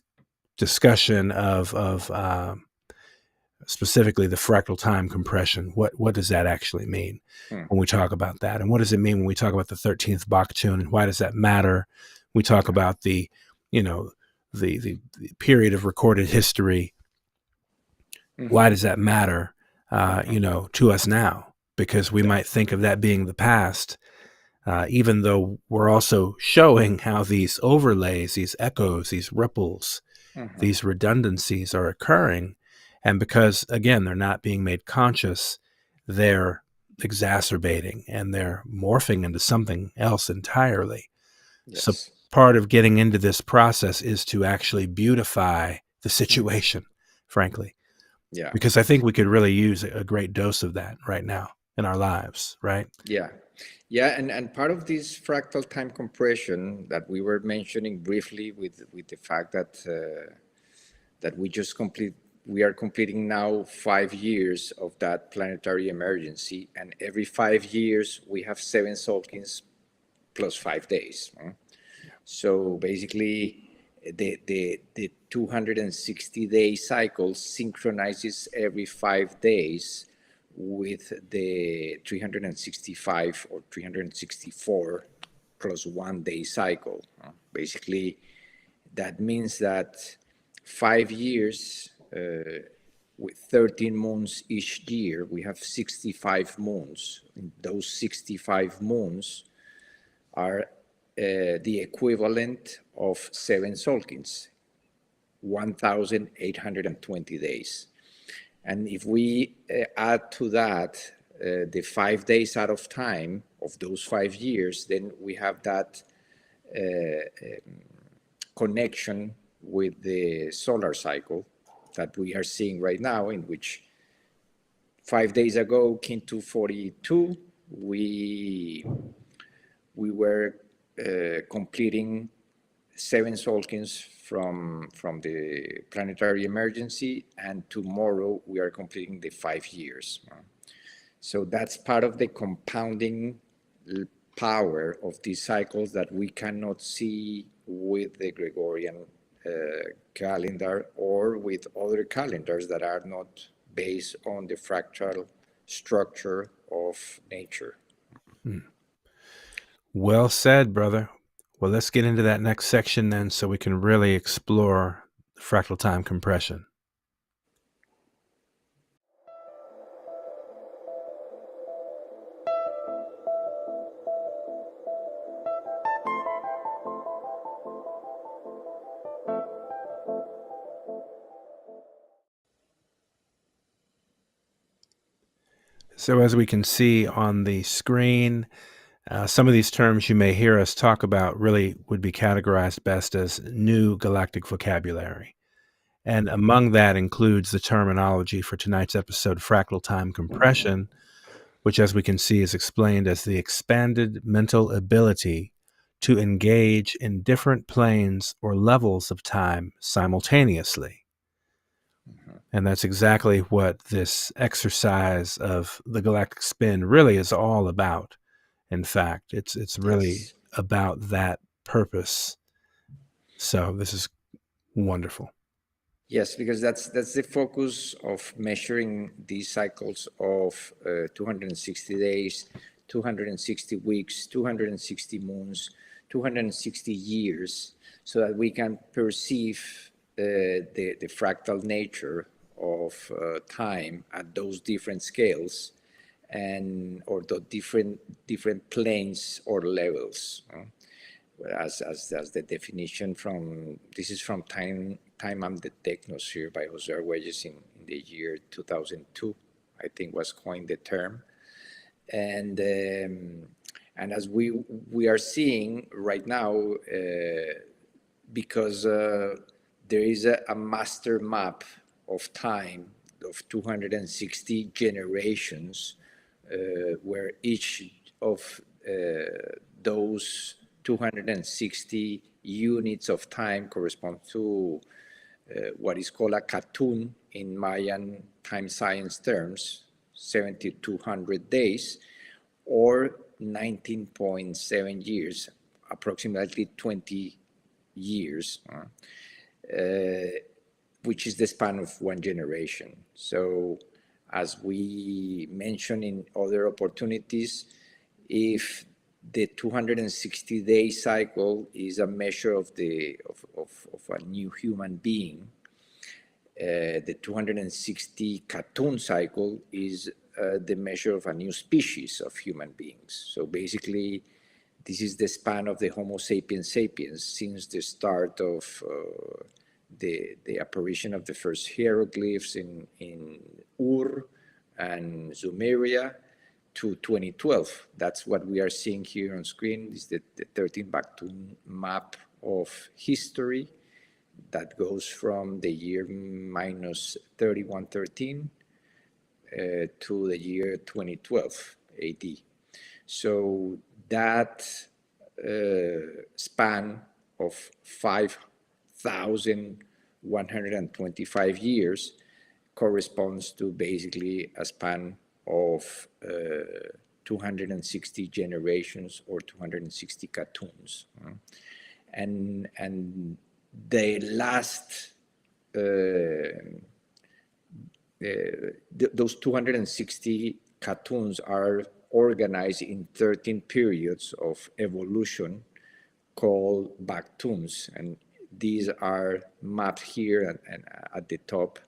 discussion of specifically the fractal time compression. What does that actually mean when we talk about that? And what does it mean when we talk about the 13th Baktun, and why does that matter? We talk about the period of recorded history. Why does that matter, to us now? Because we might think of that being the past, even though we're also showing how these overlays, these echoes, these ripples, these redundancies are occurring. And because, again, they're not being made conscious, they're exacerbating and they're morphing into something else entirely. Yes. So part of getting into this process is to actually beautify the situation, frankly. Yeah. Because I think we could really use a great dose of that right now in our lives, right? Yeah. Yeah, and part of this fractal time compression that we were mentioning briefly with the fact that we are completing now 5 years of that planetary emergency, and every 5 years we have 7 Tzolkins plus 5 days. So basically, the 260-day cycle synchronizes every 5 days with the 365 or 364 plus 1 day cycle. Basically, that means that 5 years with 13 moons each year, we have 65 moons. And those 65 moons are the equivalent of 7 Tzolkins, 1,820 days. And if we add to that the 5 days out of time of those 5 years, then we have that connection with the solar cycle that we are seeing right now, in which 5 days ago, kin 242, we were completing 7 Tzolkins from the planetary emergency, and tomorrow we are completing the 5 years. So that's part of the compounding power of these cycles that we cannot see with the Gregorian calendar or with other calendars that are not based on the fractal structure of nature. Well said, brother. Well, let's get into that next section then so we can really explore fractal time compression. So as we can see on the screen, some of these terms you may hear us talk about really would be categorized best as new galactic vocabulary. And among that includes the terminology for tonight's episode, fractal time compression, which, as we can see, is explained as the expanded mental ability to engage in different planes or levels of time simultaneously. And that's exactly what this exercise of the galactic spin really is all about. In fact, it's really about that purpose. So this is wonderful. Yes, because that's the focus of measuring these cycles of 260 days, 260 weeks, 260 moons, 260 years, so that we can perceive the fractal nature of time at those different scales, and or the different planes or levels. As the definition from, this is from Time and the Technosphere by Jose Arguelles in the year 2002, I think was coined the term. And as we are seeing right now, because there is a master map of time of 260 generations, where each of those 260 units of time correspond to what is called a Katun in Mayan time science terms, 7,200 days, or 19.7 years, approximately 20 years, which is the span of one generation. So as we mentioned in other opportunities, if the 260-day cycle is a measure of a new human being, the 260 Katun cycle is the measure of a new species of human beings. So basically, this is the span of the Homo sapiens sapiens since the start of the apparition of the first hieroglyphs in Ur and Sumeria to 2012. That's what we are seeing here on screen. Is the 13th Baktun map of history that goes from the year minus 3113 to the year 2012 AD. So that span of 5,125 years corresponds to basically a span of 260 generations or 260 Katuns. And the last, those 260 Katuns are organized in 13 periods of evolution called Baktuns, and these are mapped here and at the top.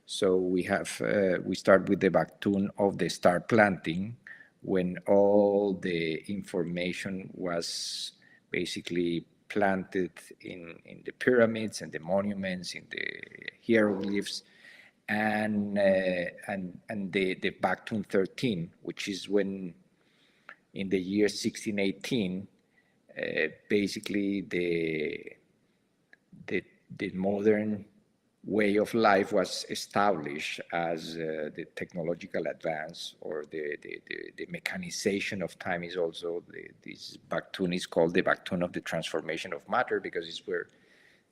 So we have, we start with the Baktun of the star planting, when all the information was basically planted in the pyramids and the monuments, in the hieroglyphs, and the Baktun 13, which is when, in the year 1618, basically the modern way of life was established as the technological advance, or the mechanization of time is also, this Baktun is called the Baktun of the transformation of matter, because it's where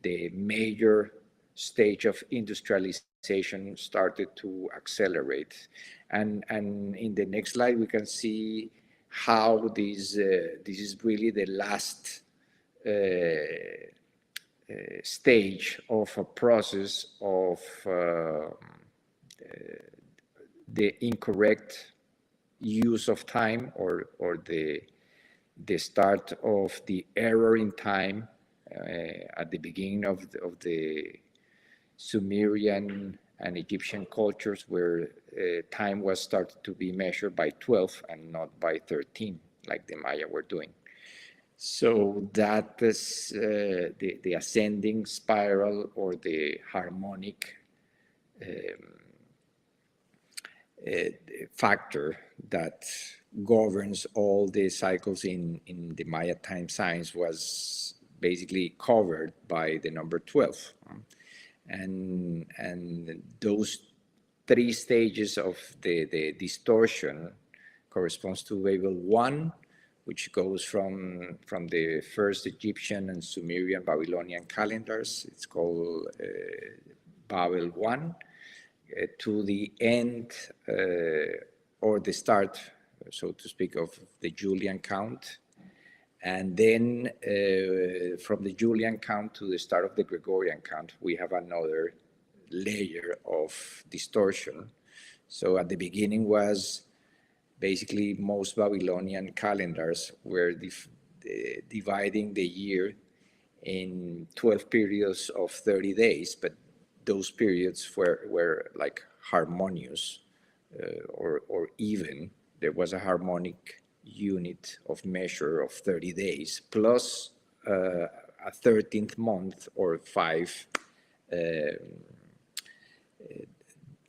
the major stage of industrialization started to accelerate. And in the next slide, we can see how this is really the last stage of a process of the incorrect use of time, or the start of the error in time at the beginning of the Sumerian and Egyptian cultures, where time was started to be measured by 12 and not by 13, like the Maya were doing. So that is the ascending spiral, or the harmonic factor that governs all the cycles in the Maya time science, was basically covered by the number 12. And those three stages of the distortion corresponds to Babel 1, which goes from the first Egyptian and Sumerian Babylonian calendars. It's called Babel 1, to the end, or the start, so to speak, of the Julian count. And then from the Julian count to the start of the Gregorian count, we have another layer of distortion. So at the beginning was basically most Babylonian calendars were dividing the year in 12 periods of 30 days, but those periods were like harmonious or even. There was a harmonic unit of measure of 30 days plus a 13th month or 5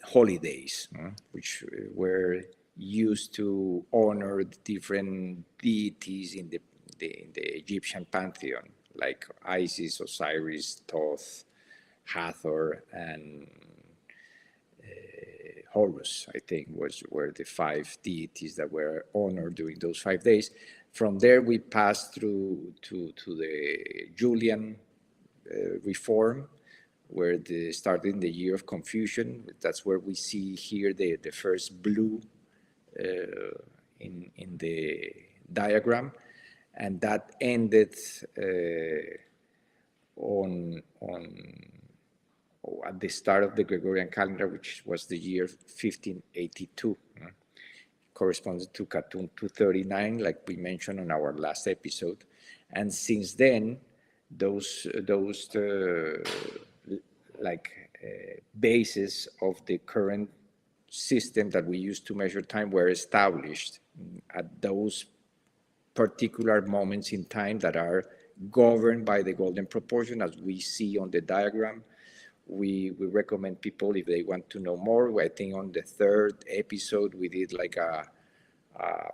holidays, which were used to honor the different deities in the Egyptian pantheon, like Isis, Osiris, Thoth, Hathor, and Horus, I think, were the 5 deities that were honored during those 5 days. From there, we passed through to the Julian reform, where started in the year of confusion. That's where we see here the first blue in the diagram, and that ended at the start of the Gregorian calendar, which was the year 1582. Corresponds to Baktun 239, like we mentioned on our last episode. And since then, those bases of the current system that we use to measure time were established at those particular moments in time that are governed by the golden proportion, as we see on the diagram. We recommend people, if they want to know more, I think on the 3rd episode we did like a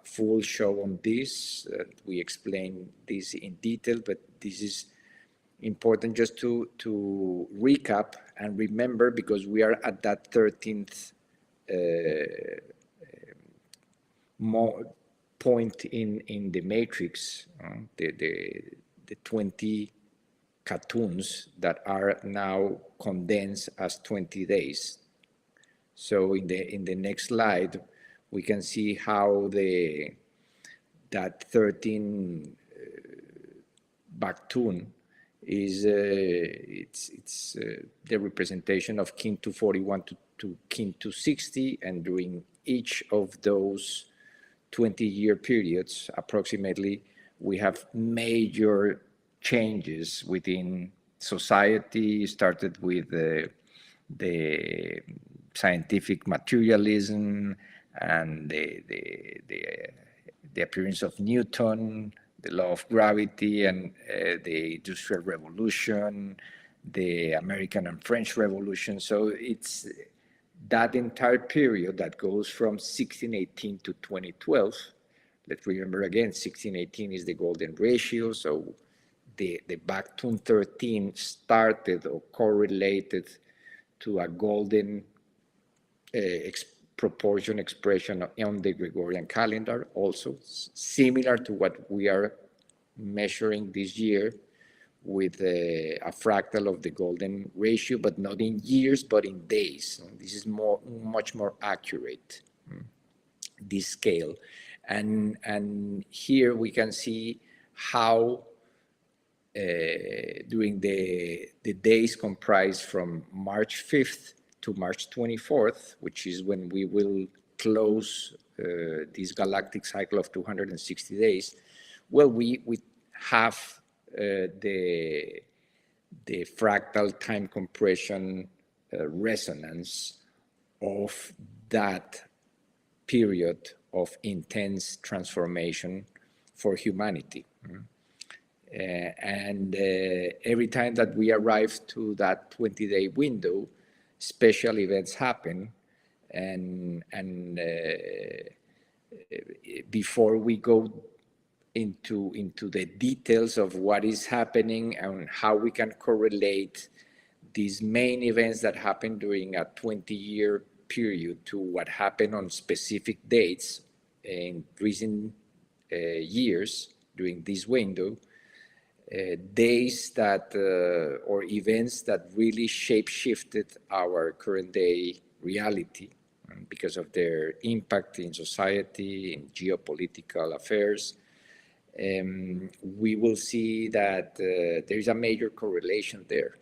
full show on this. We explain this in detail, but this is important just to recap and remember, because we are at that 13th point in the matrix, the 20 Baktuns that are now condensed as 20 days. So in the next slide, we can see how that 13 Baktun is it's the representation of kin 241 to kin 260, and during each of those 20-year periods, approximately, we have major changes within society. Started with the scientific materialism and the appearance of Newton, the law of gravity, and the Industrial Revolution, the American and French Revolution. So it's that entire period that goes from 1618 to 2012. Let's remember again, 1618 is the golden ratio. So the Baktun 13 started or correlated to a golden proportion expression on the Gregorian calendar, also similar to what we are measuring this year with a fractal of the golden ratio, but not in years, but in days. This is much more accurate, this scale. And here we can see how during the days comprised from March 5th to March 24th, which is when we will close this galactic cycle of 260 days, well, we have the fractal time compression resonance of that period of intense transformation for humanity. And every time that we arrive to that 20-day window, special events happen, and before we go into the details of what is happening and how we can correlate these main events that happen during a 20-year period to what happened on specific dates in recent years during this window, days that or events that really shape-shifted our current day reality because of their impact in society, in geopolitical affairs. We will see that there is a major correlation there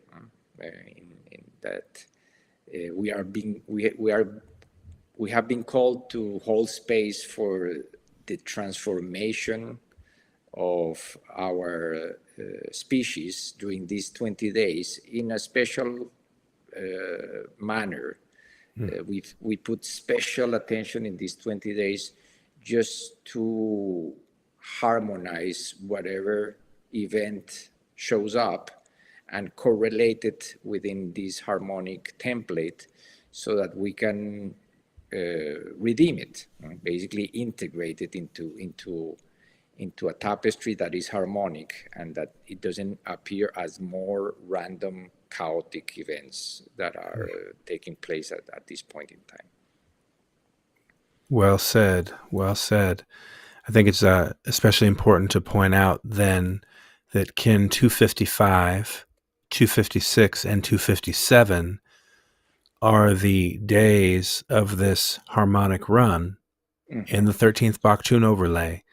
in that we are we have been called to hold space for the transformation of our species during these 20 days in a special manner. We put special attention in these 20 days just to harmonize whatever event shows up and correlate it within this harmonic template so that we can redeem it, basically integrate it into a tapestry that is harmonic and that it doesn't appear as more random, chaotic events that are taking place at this point in time. Well said. Well said. I think it's especially important to point out then that kin 255, 256, and 257 are the days of this harmonic run in the 13th Baktun overlay,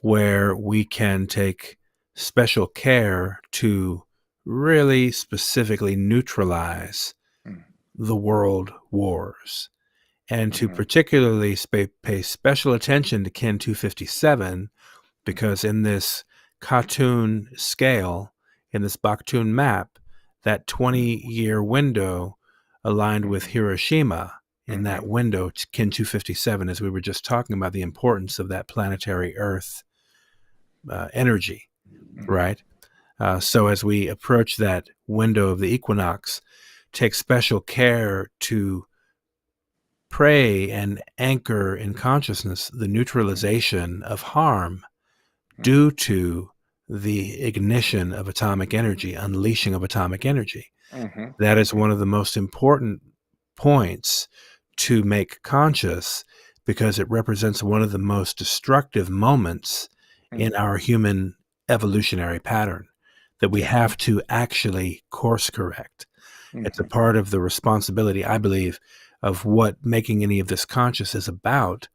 where we can take special care to really specifically neutralize the world wars, and to particularly pay special attention to kin 257, because in this Katun scale, in this Baktun map, that 20-year window aligned with Hiroshima in that window, kin 257, as we were just talking about the importance of that planetary Earth energy, right? So as we approach that window of the equinox, take special care to pray and anchor in consciousness the neutralization of harm due to the ignition of atomic energy, unleashing of atomic energy. That is one of the most important points to make conscious, because it represents one of the most destructive moments in our human evolutionary pattern that we have to actually course correct. It's a part of the responsibility, I believe, of what making any of this conscious is about,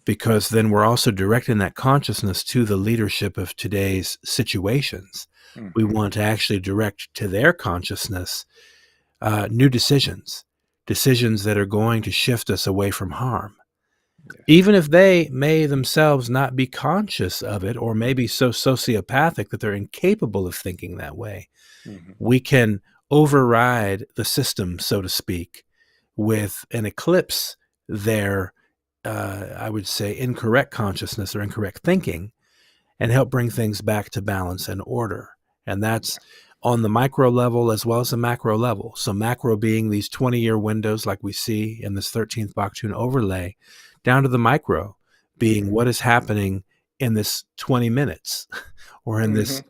because then we're also directing that consciousness to the leadership of today's situations. We want to actually direct to their consciousness new decisions that are going to shift us away from harm. Even if they may themselves not be conscious of it, or maybe so sociopathic that they're incapable of thinking that way, we can override the system, so to speak, with an eclipse their, I would say, incorrect consciousness or incorrect thinking, and help bring things back to balance and order. And that's on the micro level as well as the macro level. So macro being these 20-year windows like we see in this 13th Baktun overlay, down to the micro being what is happening in this 20 minutes or in this,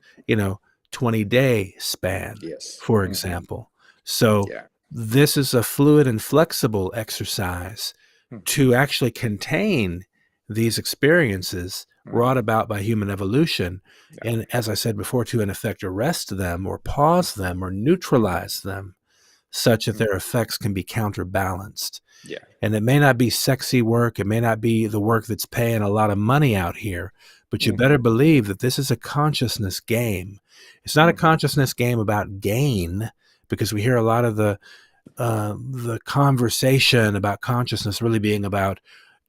20-day span, for example. So this is a fluid and flexible exercise to actually contain these experiences brought about by human evolution. And as I said before, to in effect arrest them or pause them or neutralize them such that their effects can be counterbalanced. And it may not be sexy work. It may not be the work that's paying a lot of money out here, but you better believe that this is a consciousness game. It's not a consciousness game about gain, because we hear a lot of the conversation about consciousness really being about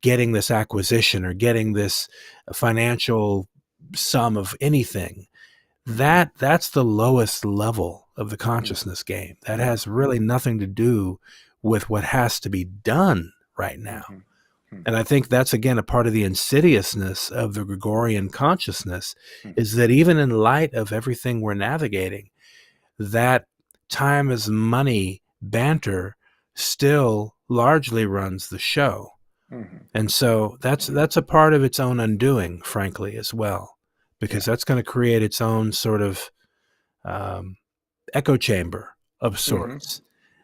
getting this acquisition or getting this financial sum of anything. That's the lowest level of the consciousness game. That has really nothing to do with what has to be done right now. And I think that's, again, a part of the insidiousness of the Gregorian consciousness, is that even in light of everything we're navigating, that time is money banter still largely runs the show. And so that's a part of its own undoing, frankly, as well, because that's going to create its own sort of echo chamber of sorts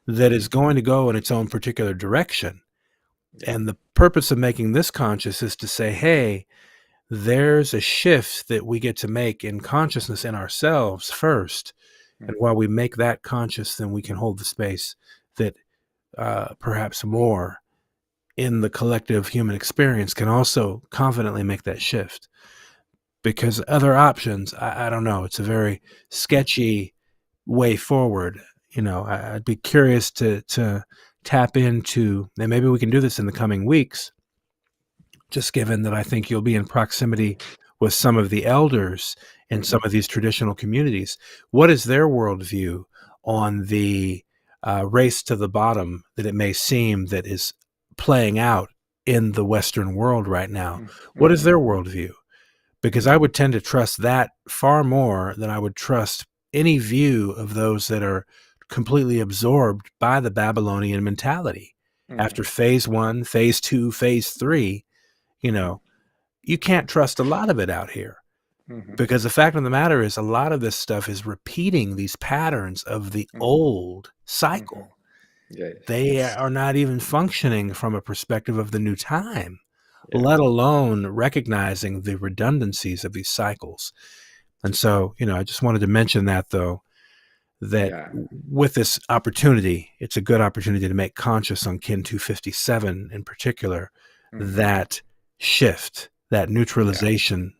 that is going to go in its own particular direction. And the purpose of making this conscious is to say, hey, there's a shift that we get to make in consciousness in ourselves first. And while we make that conscious, then we can hold the space that perhaps more in the collective human experience can also confidently make that shift. Because other options, I don't know, it's a very sketchy way forward. I'd be curious to tap into, and maybe we can do this in the coming weeks, just given that I think you'll be in proximity with some of the elders in some of these traditional communities. What is their worldview on the race to the bottom that it may seem that is playing out in the Western world right now? What is their worldview? Because I would tend to trust that far more than I would trust any view of those that are completely absorbed by the Babylonian mentality. After phase 1, phase 2, phase 3, you know, you can't trust a lot of it out here. Because the fact of the matter is, a lot of this stuff is repeating these patterns of the old cycle. They are not even functioning from a perspective of the new time, let alone recognizing the redundancies of these cycles. And so, I just wanted to mention that, though, that with this opportunity, it's a good opportunity to make conscious on Kin 257 in particular, that shift, that neutralization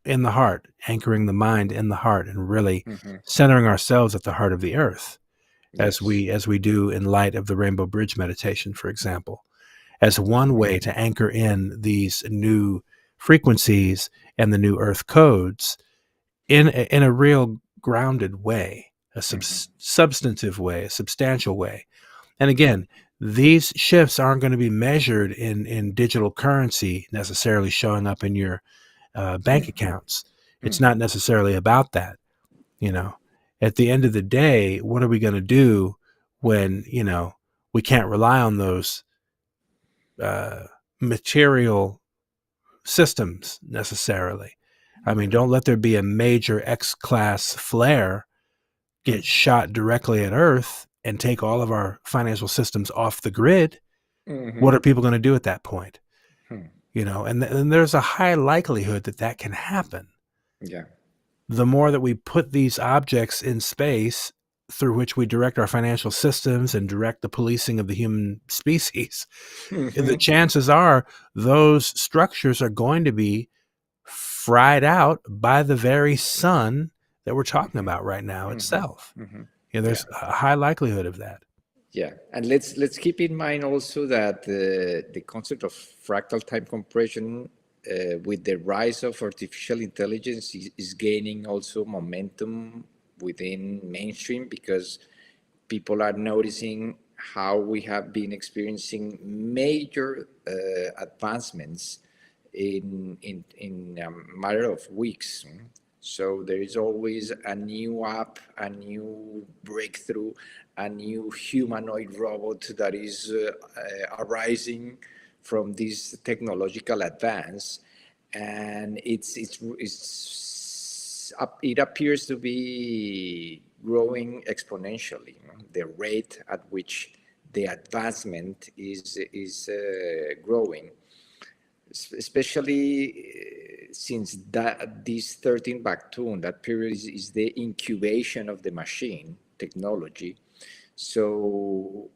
in the heart, anchoring the mind in the heart, and really centering ourselves at the heart of the earth, as we do in light of the Rainbow Bridge meditation, for example, as one way to anchor in these new frequencies and the new earth codes in a real grounded way, a substantive way, a substantial way. And again, these shifts aren't going to be measured in digital currency necessarily showing up in your bank accounts. It's not necessarily about that. At the end of the day, what are we going to do when, we can't rely on those material systems necessarily? I mean, don't let there be a major X-class flare get shot directly at Earth and take all of our financial systems off the grid. What are people going to do at that point? And there's a high likelihood that can happen. The more that we put these objects in space through which we direct our financial systems and direct the policing of the human species, the chances are those structures are going to be fried out by the very sun that we're talking about right now itself. There's a high likelihood of that. And let's keep in mind also that the concept of fractal time compression with the rise of artificial intelligence is gaining also momentum within mainstream, because people are noticing how we have been experiencing major advancements in a matter of weeks. So there is always a new app, a new breakthrough, a new humanoid robot that is arising from this technological advance, and it appears to be growing exponentially. The rate at which the advancement is growing, especially since this 13th Baktun, that period is the incubation of the machine technology. So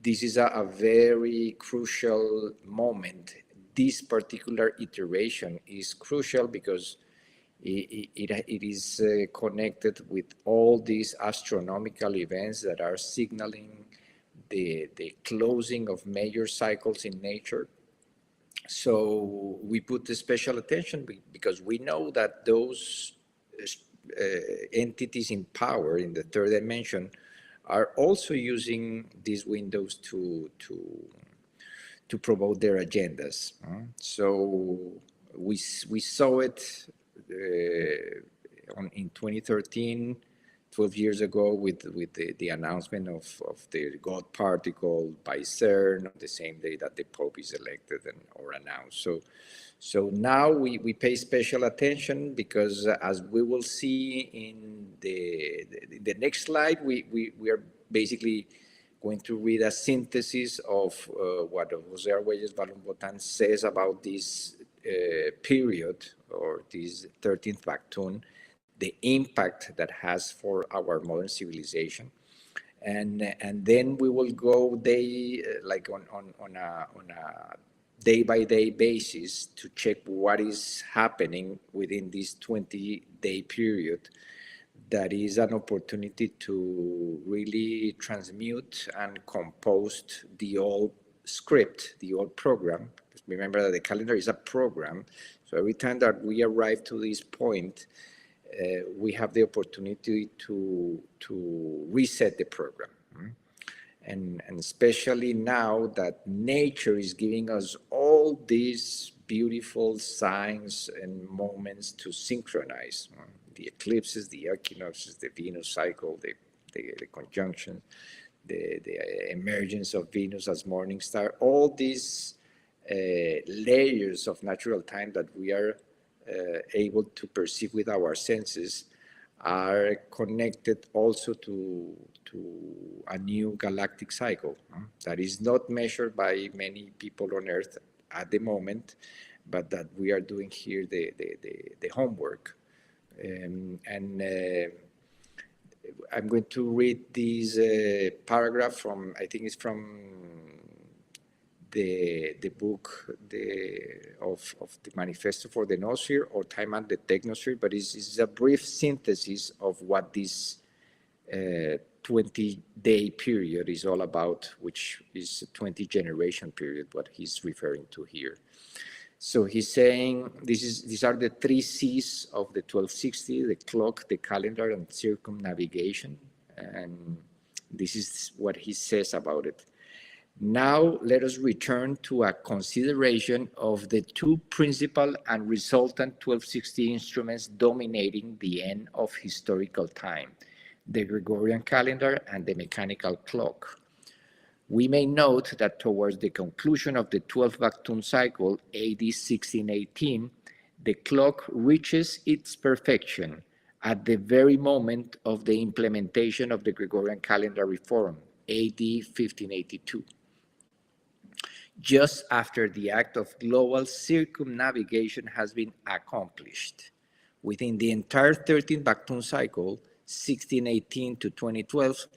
this is a very crucial moment. This particular iteration is crucial because it is connected with all these astronomical events that are signaling the closing of major cycles in nature. So we put the special attention because we know that those entities in power in the third dimension are also using these windows to promote their agendas. So we saw it in 2013, 12 years ago, with the announcement of the God particle by CERN on the same day that the Pope is elected or announced. So now we pay special attention because, as we will see in the next slide, we are basically going to read a synthesis of what José Argüelles Balón-Botán says about this period, or this 13th Baktun, the impact that has for our modern civilization, and then we will go on a day-by-day basis to check what is happening within this 20-day period that is an opportunity to really transmute and compose the old script, the old program. Remember that the calendar is a program. So every time that we arrive to this point, we have the opportunity to reset the program. And especially now that nature is giving us all these beautiful signs and moments to synchronize. The eclipses, the equinoxes, the Venus cycle, the conjunction, the emergence of Venus as morning star, all these layers of natural time that we are able to perceive with our senses are connected also to a new galactic cycle that is not measured by many people on Earth at the moment, but that we are doing here the homework. I'm going to read this paragraph from, I think it's from the book of the Manifesto for the Noosphere, or Time and the Technosphere, but it's a brief synthesis of what this 20-day period is all about, which is a 20-generation period, what he's referring to here. So he's saying these are the 3 C's of the 1260: the clock, the calendar, and circumnavigation. And this is what he says about it. Now let us return to a consideration of the 2 principal and resultant 1260 instruments dominating the end of historical time: the Gregorian calendar and the mechanical clock. We may note that towards the conclusion of the 12th Baktun cycle, AD 1618, the clock reaches its perfection at the very moment of the implementation of the Gregorian calendar reform, AD 1582. Just after the act of global circumnavigation has been accomplished. Within the entire 13th Baktun cycle, 1618 to 2012,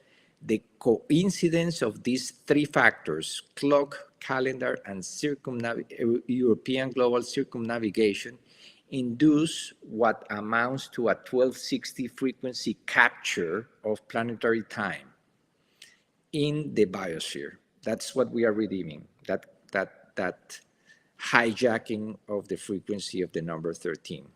the coincidence of these 3 factors, clock, calendar, and European global circumnavigation, induce what amounts to a 1260 frequency capture of planetary time in the biosphere. That's what we are redeeming, that hijacking of the frequency of the number 13.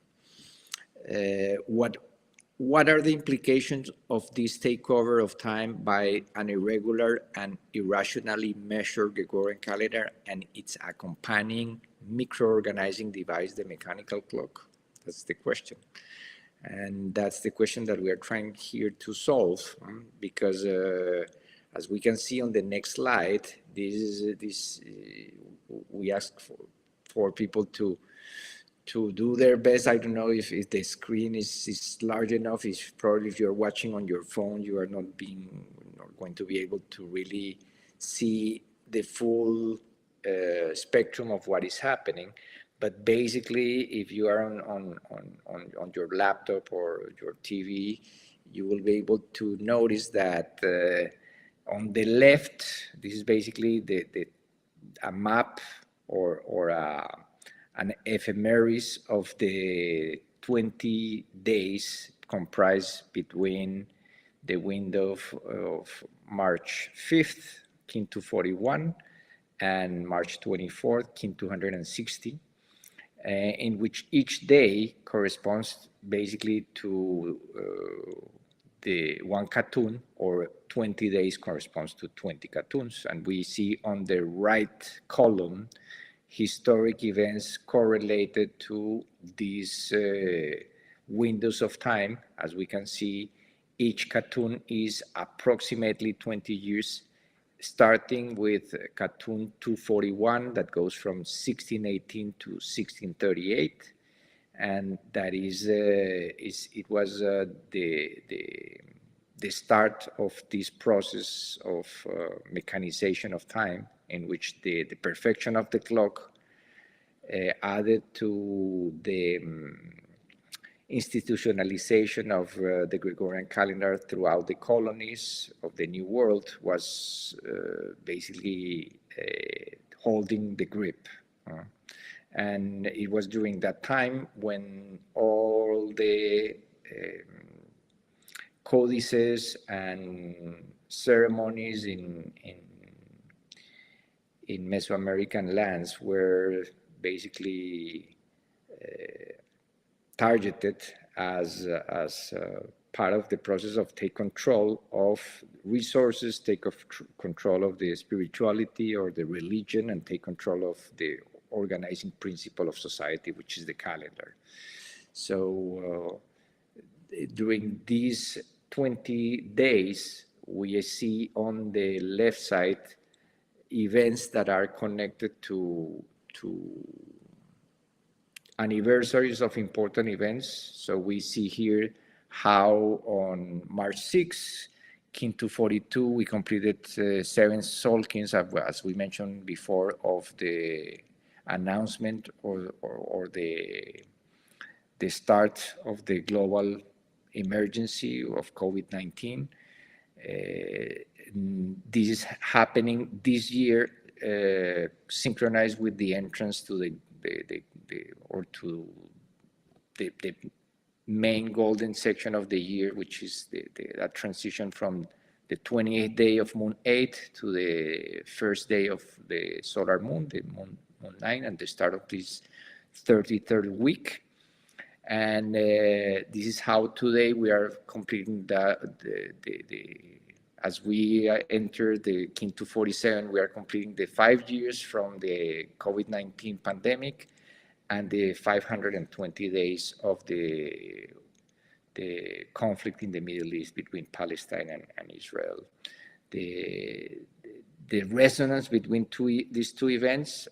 What are the implications of this takeover of time by an irregular and irrationally measured Gregorian calendar and its accompanying microorganizing device, the mechanical clock? That's the question. And that's the question that we are trying here to solve, because as we can see on the next slide, we ask for people to do their best. I don't know if the screen is large enough. If probably if you're watching on your phone, you are not going to be able to really see the full spectrum of what is happening. But basically, if you are on your laptop or your TV, you will be able to notice that on the left, this is basically a map or an ephemeris of the 20 days comprised between the window of March 5th, kin 241, and March 24th, kin 260, in which each day corresponds basically to the 1 Katun, or 20 days corresponds to 20 Katuns. And we see on the right column historic events correlated to these windows of time. As we can see, each Katun is approximately 20 years, starting with Katun 241 that goes from 1618 to 1638. And that it was the start of this process of mechanization of time, in which the perfection of the clock added to the institutionalization of the Gregorian calendar throughout the colonies of the New World was basically holding the grip. And it was during that time when all the codices and ceremonies in Mesoamerican lands were basically targeted as part of the process of take control of resources, take control of the spirituality or the religion, and take control of the organizing principle of society, which is the calendar. So during these 20 days, we see on the left side events that are connected to anniversaries of important events. So we see here how on March 6, Kin 242, we completed 7 Tzolkins, as we mentioned before, of the announcement or the start of the global emergency of COVID-19. This is happening this year, synchronized with the entrance to the main golden section of the year, which is that transition from the 28th day of Moon 8 to the first day of the solar moon, the Moon 9, and the start of this 33rd week. And this is how today we are completing as we enter the Kin 247, we are completing the 5 years from the COVID-19 pandemic and the 520 days of the conflict in the Middle East between Palestine and Israel. The resonance between these two events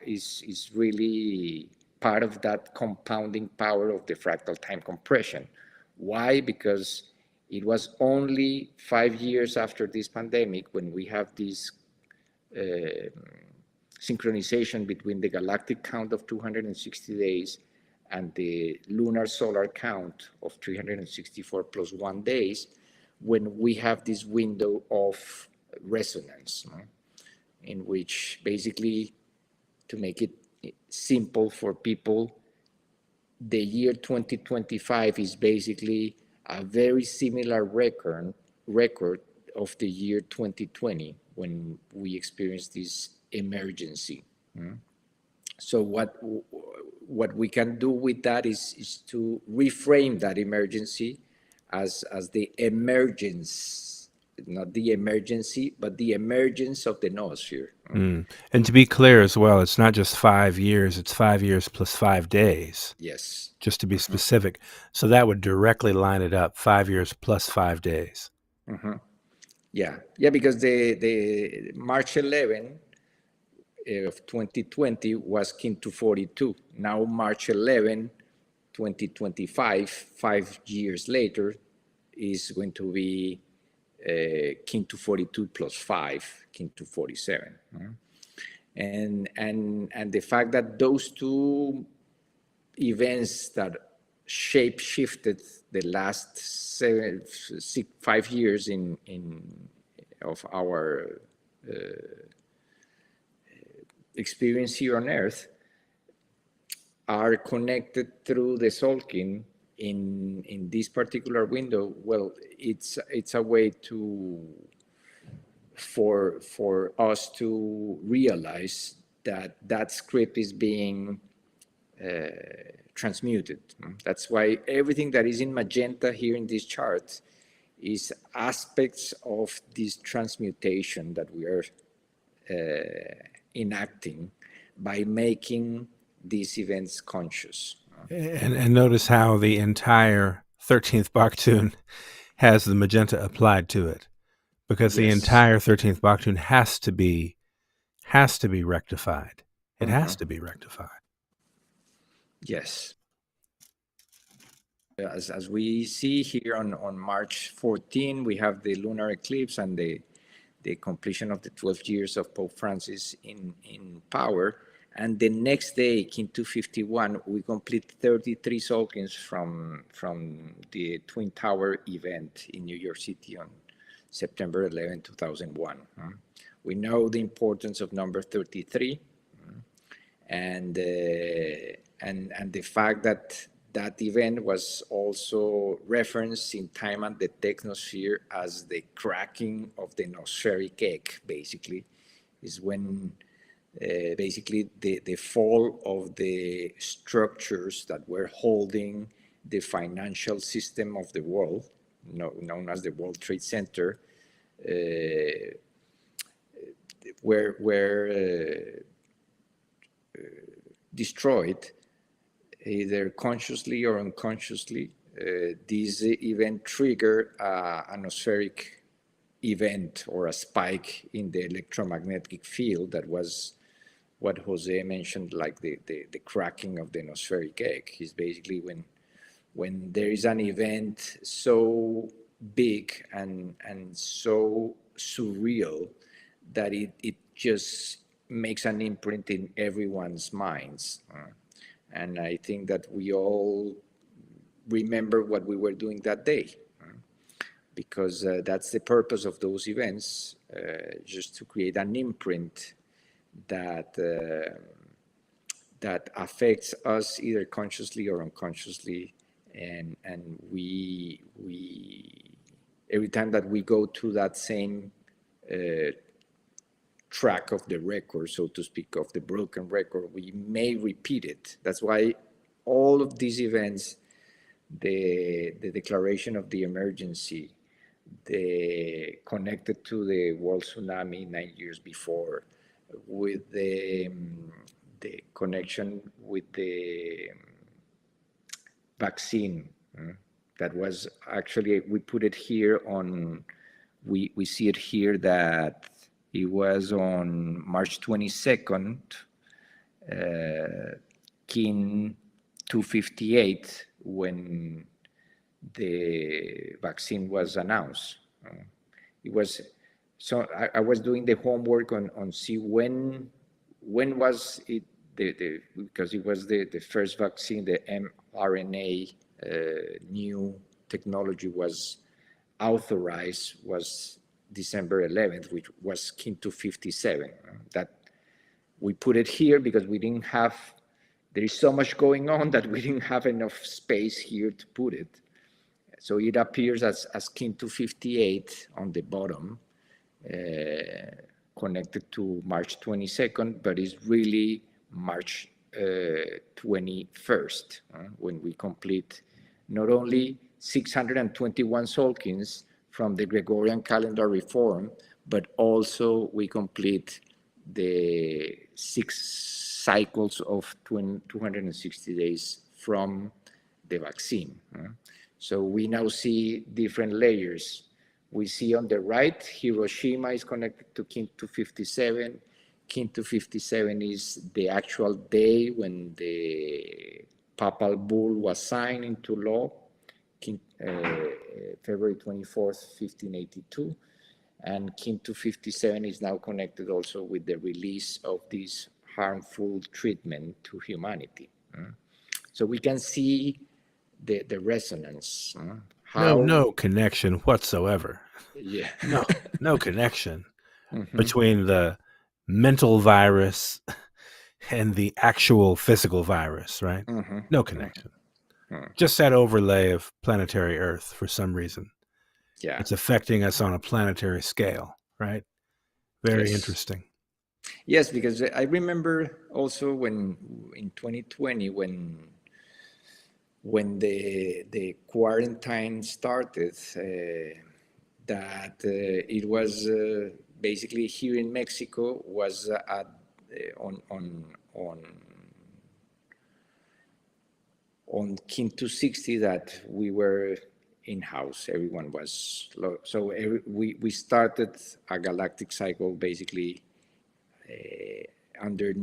is really part of that compounding power of the fractal time compression. Why? Because it was only 5 years after this pandemic when we have this synchronization between the galactic count of 260 days and the lunar solar count of 364 plus 1 days, when we have this window of resonance, in which basically, to make it simple for people, the year 2025 is basically a very similar record of the year 2020 when we experienced this emergency. So what we can do with that is to reframe that emergency as the emergence, not the emergency, but the emergence of the noosphere. And to be clear as well, it's not just 5 years, it's 5 years plus 5 days. Yes. Just to be specific. So that would directly line it up, 5 years plus 5 days. Yeah, because the March 11 of 2020 was Kin 242. Now March 11, 2025, 5 years later, is going to be Kin 242 plus 5, Kin 247. And the fact that those two events that shape shifted the last 5 years of our experience here on Earth are connected through the Tzolkin in this particular window. Well, it's a way for us to realize that script is being transmuted. That's why everything that is in magenta here in this chart is aspects of this transmutation that we are enacting by making these events conscious. And notice how the entire 13th Baktun has the magenta applied to it, because the entire 13th Baktun has to be rectified. It has to be rectified. Yes. As we see here on March 14, we have the lunar eclipse and the completion of the 12 years of Pope Francis in power. And the next day, Kin 251, we complete 33 Tzolkins from the Twin Tower event in New York City on September 11, 2001. We know the importance of number 33, and the fact that that event was also referenced in time and the technosphere as the cracking of the nospheric egg, basically, is when basically the fall of the structures that were holding the financial system of the world, known as the World Trade Center, were destroyed, either consciously or unconsciously. This event triggered an atmospheric event or a spike in the electromagnetic field that was what Jose mentioned, like the cracking of the nospheric egg. Is basically when there is an event so big and so surreal that it just makes an imprint in everyone's minds. And I think that we all remember what we were doing that day, because that's the purpose of those events, just to create an imprint that that affects us either consciously or unconsciously, and we every time that we go to that same track of the record, so to speak, of the broken record, we may repeat it. That's why all of these events, the declaration of the emergency, the connected to the world tsunami 9 years before, with the connection with the vaccine, that was actually, we put it here on, we see it here that it was on March 22nd, Kin 258, when the vaccine was announced. It was, so I was doing the homework on see when was it, because it was the first vaccine, the mRNA new technology was authorized, was December 11th, which was Kin 257. That we put it here because we didn't have, there is so much going on that we didn't have enough space here to put it. So it appears as Kin 258 on the bottom, connected to March 22nd, but it's really March 21st, when we complete not only 621 Tzolkins from the Gregorian calendar reform, but also we complete the 6 cycles of 260 days from the vaccine. So we now see different layers. We see on the right, Hiroshima is connected to Kin 257. Kin 257 is the actual day when the papal bull was signed into law, February 24th, 1582. And Kin 257 is now connected also with the release of this harmful treatment to humanity. So we can see the resonance. How no connection whatsoever. Yeah. No connection between the mental virus and the actual physical virus, right? No connection. Just that overlay of planetary Earth for some reason. Yeah. It's affecting us on a planetary scale, right? Very interesting. Yes, because I remember also when in 2020, when the quarantine started, that it was basically here in Mexico was on Kin 260 that we were in-house. Everyone was low. So we started a galactic cycle basically under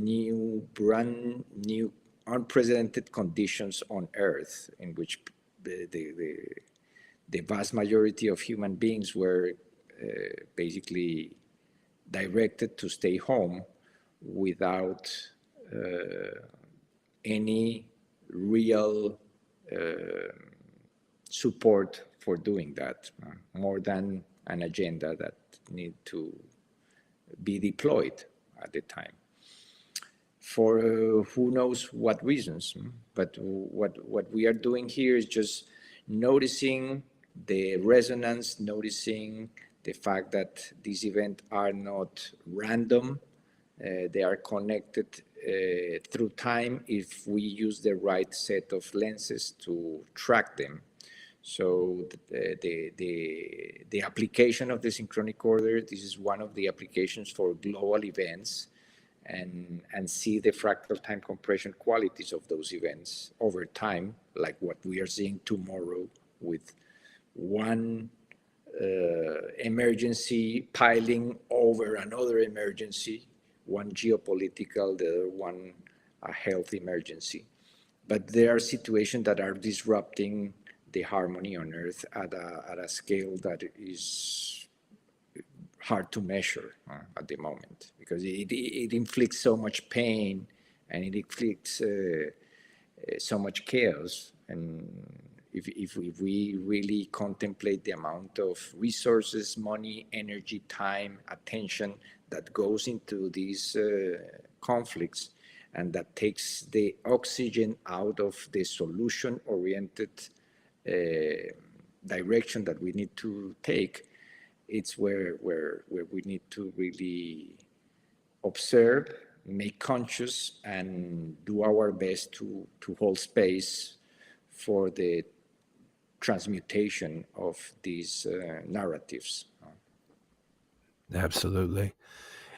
brand new unprecedented conditions on Earth, in which the vast majority of human beings were basically directed to stay home without any real support for doing that, more than an agenda that need to be deployed at the time. for who knows what reasons. But what we are doing here is just noticing the resonance, noticing the fact that these events are not random. They are connected through time if we use the right set of lenses to track them. So the application of the synchronic order, this is one of the applications for global events, and see the fractal time compression qualities of those events over time, like what we are seeing tomorrow with one emergency piling over another emergency, one geopolitical, the other one a health emergency. But there are situations that are disrupting the harmony on Earth at a scale that is hard to measure at the moment, because it inflicts so much pain and it inflicts so much chaos. And if we really contemplate the amount of resources, money, energy, time, attention that goes into these conflicts, and that takes the oxygen out of the solution-oriented direction that we need to take, it's where we need to really observe, make conscious, and do our best to hold space for the transmutation of these narratives. Absolutely.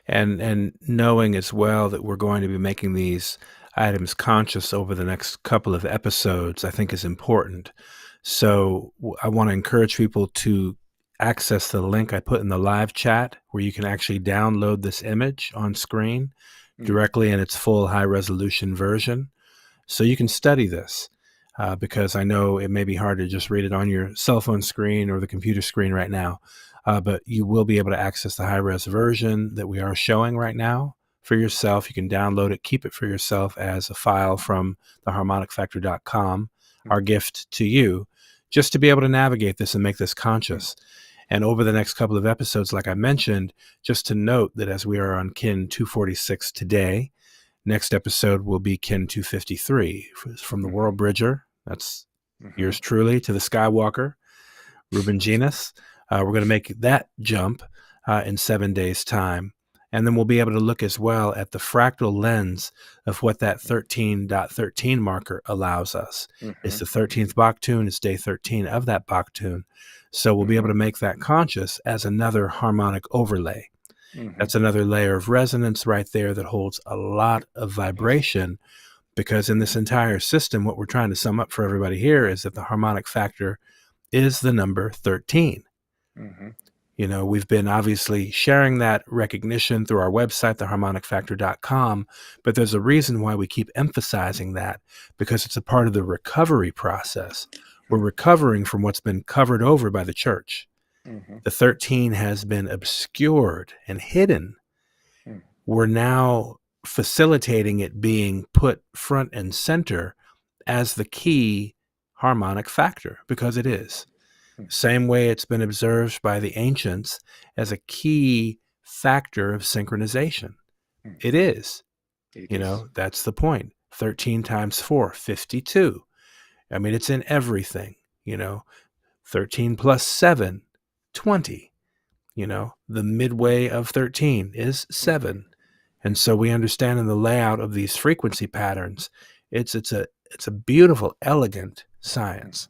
And knowing as well that we're going to be making these items conscious over the next couple of episodes, I think is important. So I want to encourage people to access the link I put in the live chat, where you can actually download this image on screen directly in its full high resolution version. So you can study this, because I know it may be hard to just read it on your cell phone screen or the computer screen right now. But you will be able to access the high-res version that we are showing right now for yourself. You can download it, keep it for yourself as a file from the harmonicfactor.com, our gift to you, just to be able to navigate this and make this conscious. And over the next couple of episodes, like I mentioned, just to note that as we are on Kin 246 today, next episode will be Kin 253, from the World Bridger. That's yours truly, to the Skywalker, Ruben Llinás. We're going to make that jump in 7 days' time. And then we'll be able to look as well at the fractal lens of what that 13.13 marker allows us. It's the 13th Baktun. It's day 13 of that Baktun. So we'll be able to make that conscious as another harmonic overlay. That's another layer of resonance right there that holds a lot of vibration, because in this entire system, what we're trying to sum up for everybody here is that the harmonic factor is the number 13. You know, we've been obviously sharing that recognition through our website, theharmonicfactor.com, but there's a reason why we keep emphasizing that, because it's a part of the recovery process. We're recovering from what's been covered over by the church. The 13 has been obscured and hidden. We're now facilitating it being put front and center as the key harmonic factor, because it is. Same way it's been observed by the ancients as a key factor of synchronization. It is. You know, that's the point. 13 times 4, 52. I mean, it's in everything, you know. 13 plus 7, 20. You know, the midway of 13 is 7. And so we understand in the layout of these frequency patterns, it's a beautiful, elegant science.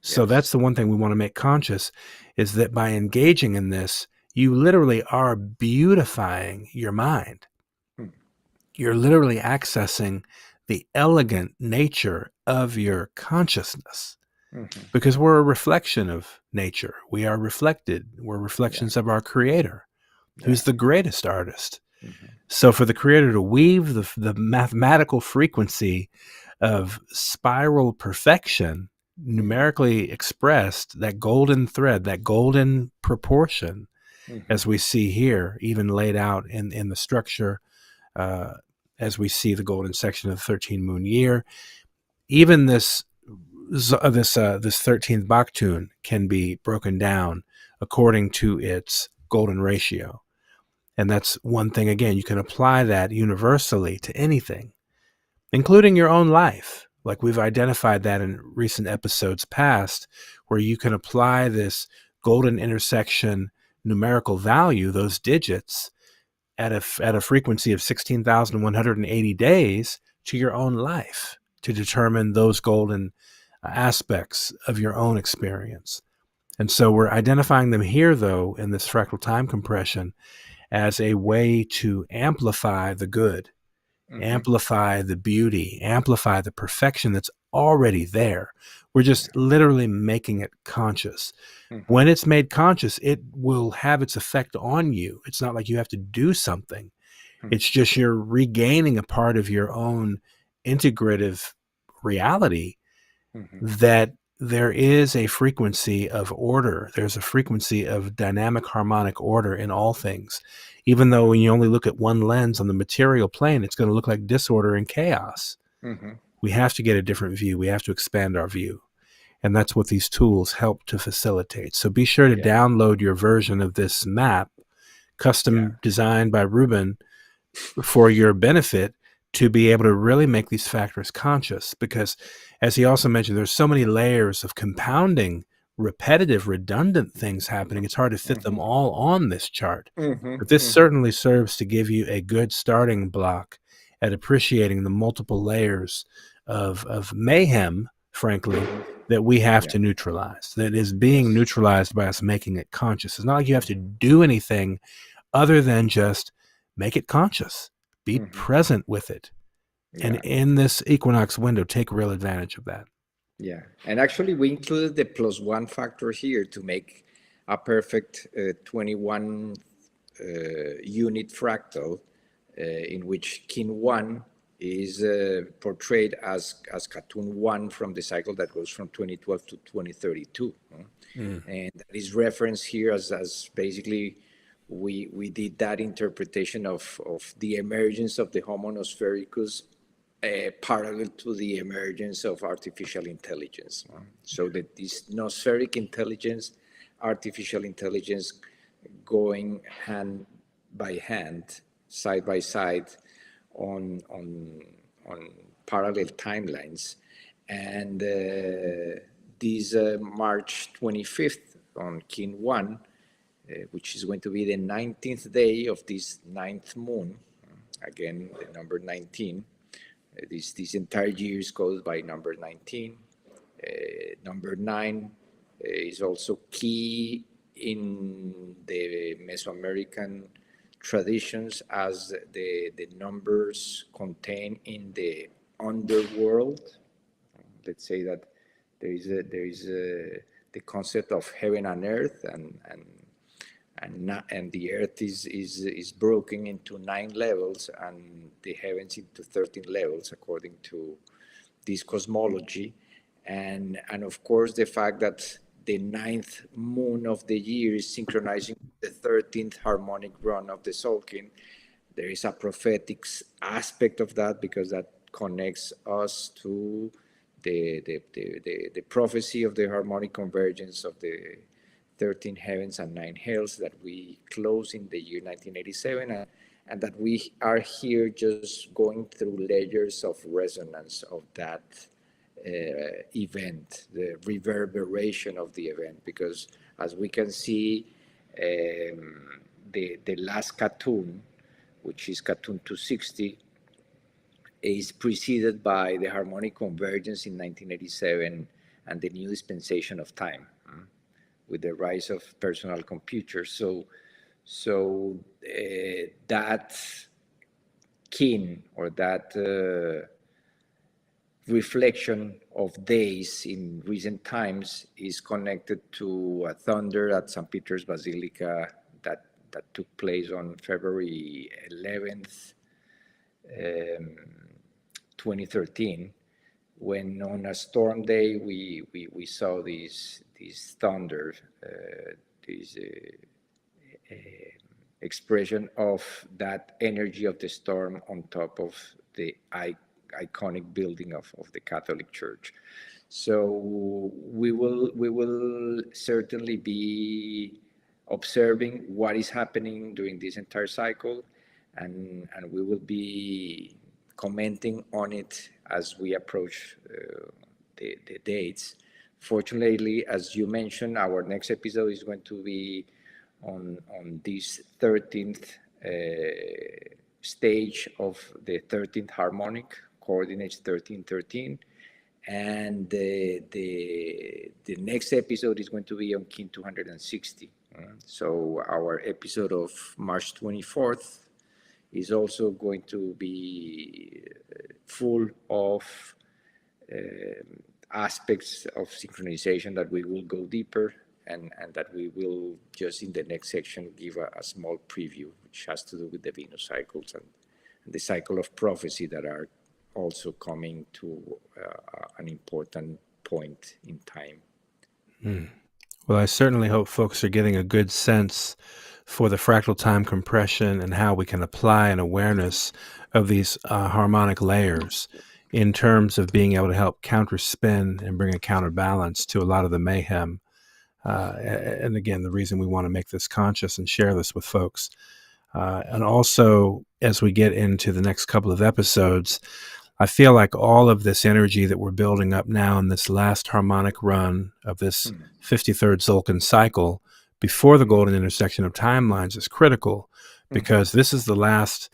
So that's the one thing we want to make conscious, is that by engaging in this, you literally are beautifying your mind. You're literally accessing the elegant nature of your consciousness, because we're a reflection of nature. We are reflected. We're reflections of our Creator, who's the greatest artist. So for the Creator to weave the mathematical frequency of spiral perfection, numerically expressed, that golden thread, that golden proportion, as we see here, even laid out in the structure, as we see the golden section of the 13 moon year. Even this 13th Baktun can be broken down according to its golden ratio. And that's one thing, again, you can apply that universally to anything, including your own life. Like we've identified that in recent episodes past, where you can apply this golden intersection numerical value, those digits, at a frequency of 16,180 days to your own life to determine those golden aspects of your own experience. And so we're identifying them here, though, in this fractal time compression as a way to amplify the good, amplify the beauty, amplify the perfection that's already there. We're just literally making it conscious. When it's made conscious, it will have its effect on you. It's not like you have to do something. It's just you're regaining a part of your own integrative reality that there is a frequency of order. There's a frequency of dynamic harmonic order in all things. Even though when you only look at one lens on the material plane, it's going to look like disorder and chaos. We have to get a different view. We have to expand our view. And that's what these tools help to facilitate. So be sure to download your version of this map, custom designed by Ruben for your benefit, to be able to really make these factors conscious. Because as he also mentioned, there's so many layers of compounding, repetitive, redundant things happening. It's hard to fit them all on this chart. But this certainly serves to give you a good starting block at appreciating the multiple layers of mayhem, frankly, that we have to neutralize, that is being neutralized by us making it conscious. It's not like you have to do anything other than just make it conscious, be present with it. And in this equinox window, take real advantage of that. Yeah, and actually we included the +1 factor here to make a perfect 21 unit fractal in which kin 1 is portrayed as Katun 1 from the cycle that goes from 2012 to 2032. And that is referenced here as basically we did that interpretation of the emergence of the Homo nosphericus parallel to the emergence of artificial intelligence. So that this nospheric intelligence, artificial intelligence going hand by hand, side by side on parallel timelines. And this March 25th on kin 1, which is going to be the 19th day of this 9th moon, again, the number 19. This entire year goes by number 19. Number 9 is also key in the Mesoamerican traditions as the numbers contained in the underworld. Let's say that there is the concept of heaven and earth, and the earth is broken into 9 levels and the heavens into 13 levels according to this cosmology. And of course the fact that the 9th moon of the year is synchronizing the 13th harmonic run of the Tzolkin. There is a prophetic aspect of that because that connects us to the prophecy of the harmonic convergence of the 13 heavens and 9 hells that we close in the year 1987, and that we are here just going through layers of resonance of that event, the reverberation of the event, because as we can see, the last Katun, which is Katun 260, is preceded by the harmonic convergence in 1987 and the new dispensation of time with the rise of personal computers. So that kin, or that reflection of days in recent times, is connected to a thunder at St. Peter's Basilica that took place on February 11th, 2013, when on a storm day we saw these thunder, this expression of that energy of the storm on top of the iconic building of the Catholic Church. So we will certainly be observing what is happening during this entire cycle, and we will be commenting on it as we approach the dates. Fortunately, as you mentioned, our next episode is going to be on this 13th stage of the 13th harmonic, coordinates 1313, and the next episode is going to be on Kin 260. So our episode of March 24th is also going to be full of aspects of synchronization that we will go deeper, and that we will just in the next section give a small preview, which has to do with the Venus cycles and the cycle of prophecy that are also coming to an important point in time. Well, I certainly hope folks are getting a good sense for the fractal time compression and how we can apply an awareness of these harmonic layers in terms of being able to help counterspin and bring a counterbalance to a lot of the mayhem. And again, the reason we want to make this conscious and share this with folks. And also, as we get into the next couple of episodes, I feel like all of this energy that we're building up now in this last harmonic run of this 53rd Tzolkin cycle before the golden intersection of timelines is critical, because this is the last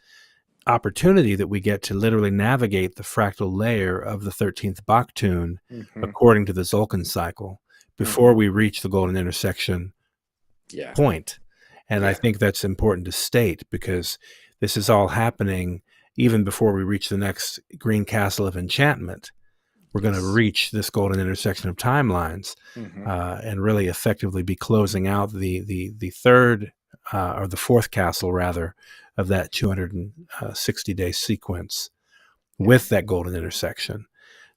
opportunity that we get to literally navigate the fractal layer of the 13th Baktun according to the Tzolkin cycle before we reach the golden intersection point. And I think that's important to state, because this is all happening even before we reach the next green castle of enchantment. We're going to reach this golden intersection of timelines and really effectively be closing out the third or the fourth castle, rather, of that 260-day sequence with that golden intersection.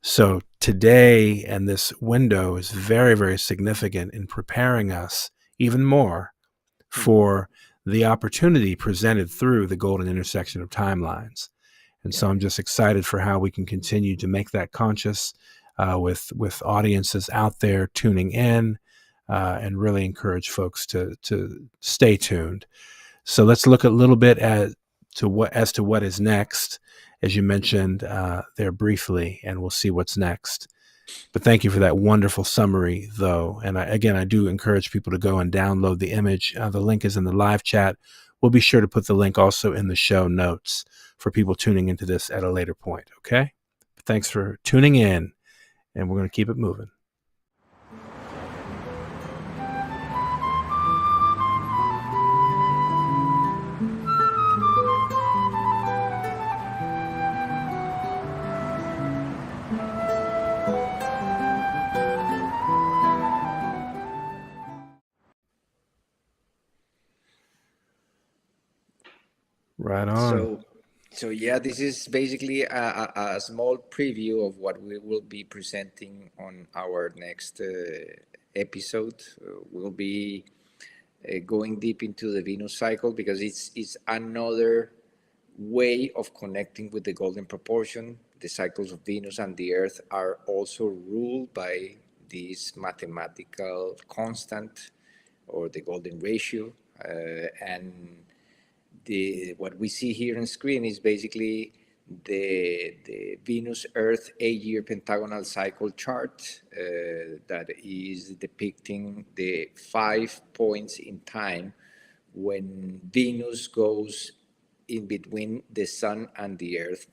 So today and this window is very, very significant in preparing us even more for the opportunity presented through the golden intersection of timelines. And so I'm just excited for how we can continue to make that conscious with audiences out there tuning in, and really encourage folks to stay tuned. So let's look a little bit as to what is next, as you mentioned there briefly, and we'll see what's next. But thank you for that wonderful summary, though. And I do encourage people to go and download the image. The link is in the live chat. We'll be sure to put the link also in the show notes for people tuning into this at a later point, okay? Thanks for tuning in, and we're going to keep it moving. Right on. So yeah, this is basically a small preview of what we will be presenting on our next episode. We'll be going deep into the Venus cycle, because it's another way of connecting with the golden proportion. The cycles of Venus and the Earth are also ruled by this mathematical constant, or the golden ratio, and what we see here on screen is basically the Venus-Earth 8-year pentagonal cycle chart that is depicting the 5 points in time when Venus goes in between the Sun and the Earth,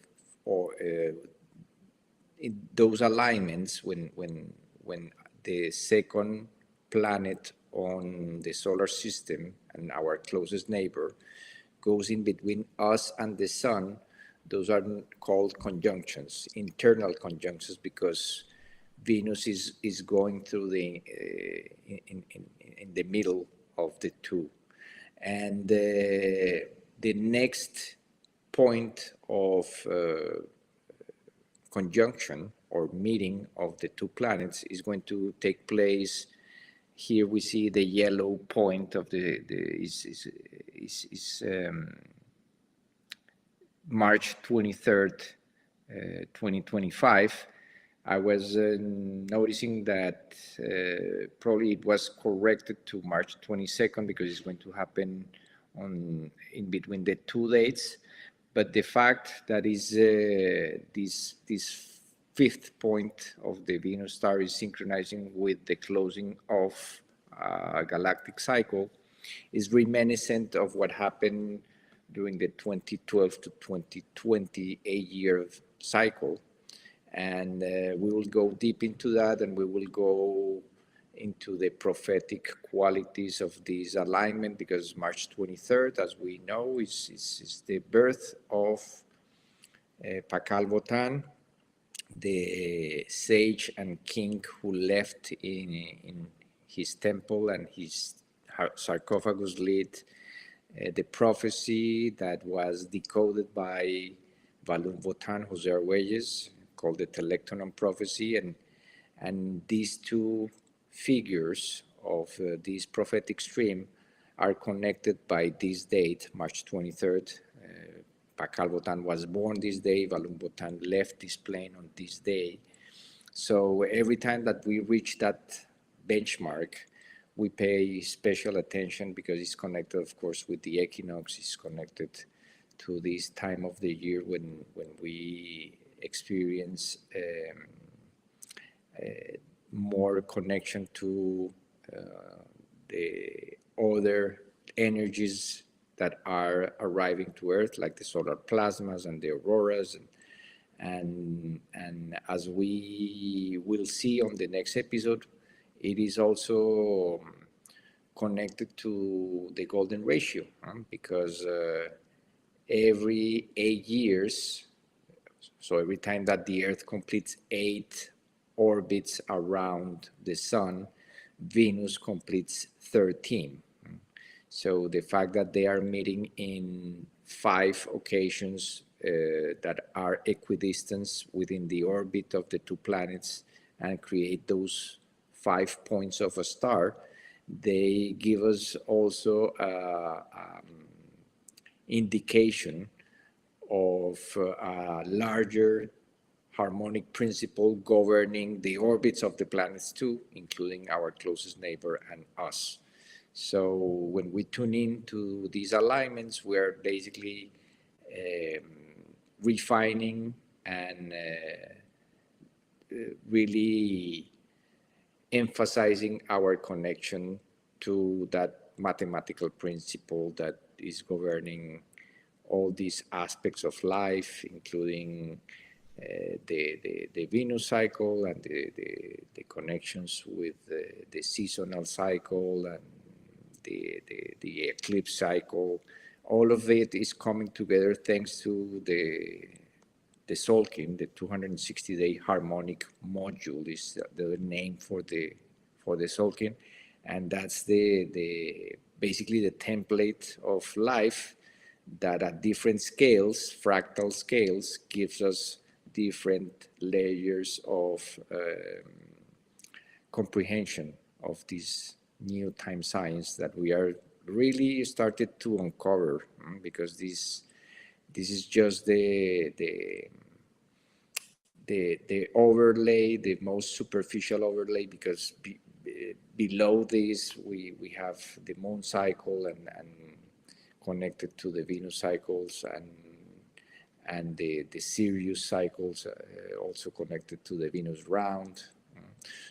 or in those alignments when the second planet on the solar system and our closest neighbor goes in between us and the Sun. Those are called conjunctions, internal conjunctions, because Venus is going through in the middle of the two. And the next point of conjunction or meeting of the two planets is going to take place. Here we see the yellow point of March 23rd, 2025, I was noticing that probably it was corrected to March 22nd because it's going to happen in between the two dates. But the fact that is this fifth point of the Venus star is synchronizing with the closing of a galactic cycle is reminiscent of what happened during the 2012 to 2020 8-year cycle. And we will go deep into that, and we will go into the prophetic qualities of this alignment, because March 23rd, as we know, is the birth of Pakal Botan, the sage and king who left in his temple and his sarcophagus lit the prophecy that was decoded by Valum Botan, Jose Arguelles, called the Telectonon prophecy, and these two figures of this prophetic stream are connected by this date, March 23rd. Pakal Botan was born this day, Valum Botan left this plane on this day. So every time that we reach that benchmark, we pay special attention because it's connected, of course, with the equinox. It's connected to this time of the year when we experience more connection to the other energies that are arriving to Earth, like the solar plasmas and the auroras. And as we will see on the next episode, it is also connected to the golden ratio, because every 8 years, so every time that the Earth completes 8 orbits around the Sun, Venus completes 13. So the fact that they are meeting in 5 occasions that are equidistant within the orbit of the two planets and create those 5 points of a star, they give us also indication of a larger harmonic principle governing the orbits of the planets too, including our closest neighbor and us. So when we tune in to these alignments, we're basically refining and really emphasizing our connection to that mathematical principle that is governing all these aspects of life, including the Venus cycle and the connections with the seasonal cycle and the eclipse cycle. All of it is coming together thanks to the Tzolkin, the 260-day harmonic module is the name for the Tzolkin, and that's basically the template of life that at different scales, fractal scales, gives us different layers of comprehension of this new time science that we are really started to uncover, because this is just the overlay, the most superficial overlay, because below this we have the moon cycle and connected to the Venus cycles and the Sirius cycles, also connected to the Venus round.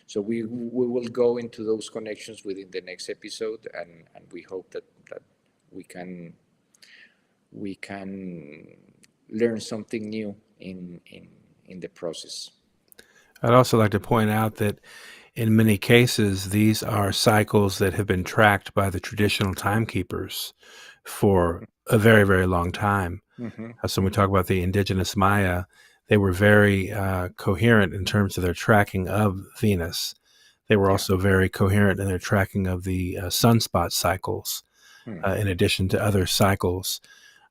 So we will go into those connections within the next episode, and we hope that we can learn something new in the process. I'd also like to point out that in many cases, these are cycles that have been tracked by the traditional timekeepers for a very, very long time. Mm-hmm. So when we talk about the indigenous Maya, they were very coherent in terms of their tracking of Venus. They were also very coherent in their tracking of the sunspot cycles, in addition to other cycles.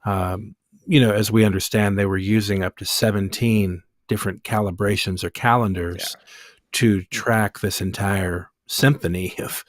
As we understand, they were using up to 17 different calibrations or calendars to track this entire symphony of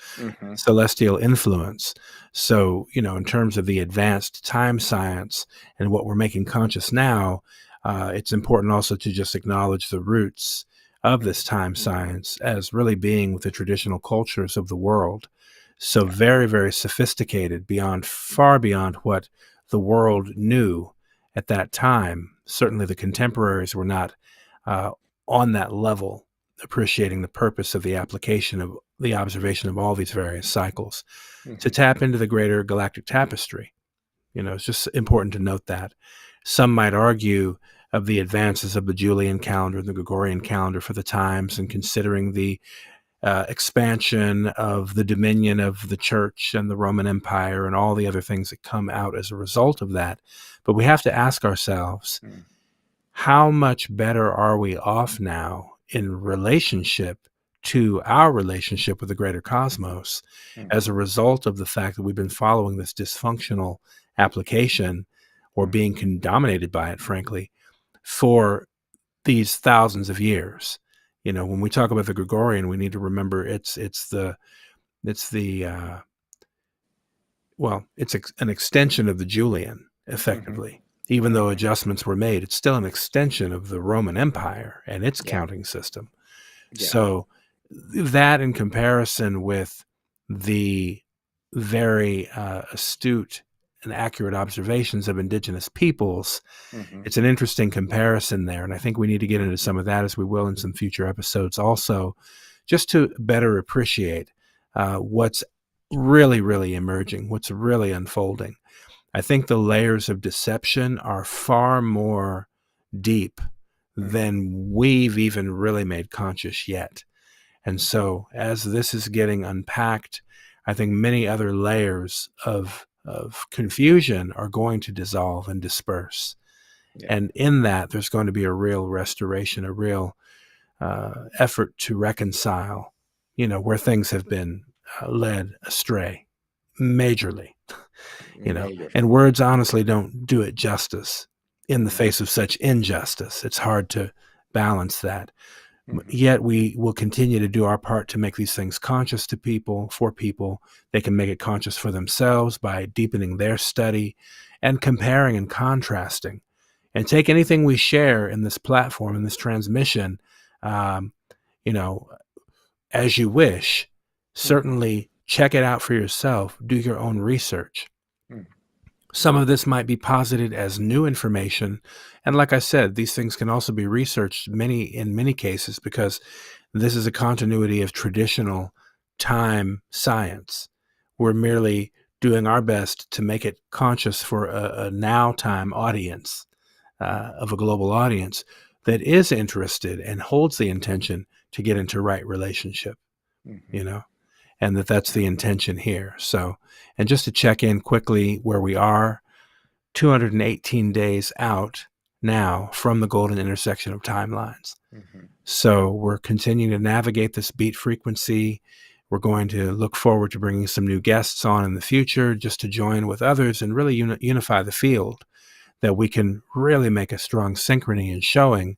celestial influence. So, in terms of the advanced time science and what we're making conscious now, it's important also to just acknowledge the roots of this time science as really being with the traditional cultures of the world. So very, very sophisticated, far beyond what the world knew at that time. Certainly the contemporaries were not on that level, appreciating the purpose of the application of the observation of all these various cycles to tap into the greater galactic tapestry. It's just important to note that. Some might argue of the advances of the Julian calendar and the Gregorian calendar for the times, and considering the expansion of the dominion of the church and the Roman Empire and all the other things that come out as a result of that. But we have to ask ourselves, how much better are we off now in relationship to our relationship with the greater cosmos as a result of the fact that we've been following this dysfunctional application or being dominated by it, frankly, for these thousands of years. When we talk about the Gregorian, we need to remember it's an extension of the Julian, effectively. Even though adjustments were made, it's still an extension of the Roman Empire and its counting system. So that, in comparison with the very astute and accurate observations of indigenous peoples, it's an interesting comparison there. And I think we need to get into some of that, as we will in some future episodes also, just to better appreciate what's really, really emerging, what's really unfolding. I think the layers of deception are far more deep than we've even really made conscious yet. And so as this is getting unpacked, I think many other layers of confusion are going to dissolve and disperse. And in that, there's going to be a real restoration, a real effort to reconcile, where things have been led astray majorly. And words honestly don't do it justice in the face of such injustice. It's hard to balance that. Yet we will continue to do our part to make these things conscious to people, for people. They can make it conscious for themselves by deepening their study and comparing and contrasting. And take anything we share in this platform, in this transmission, as you wish. Certainly check it out for yourself. Do your own research. Some of this might be posited as new information. And like I said, these things can also be researched in many cases, because this is a continuity of traditional time science. We're merely doing our best to make it conscious for a now time audience, of a global audience that is interested and holds the intention to get into right relationship, and that's the intention here. So, and just to check in quickly where we are, 218 days out now from the golden intersection of timelines. So we're continuing to navigate this beat frequency. We're going to look forward to bringing some new guests on in the future, just to join with others and really unify the field, that we can really make a strong synchrony in showing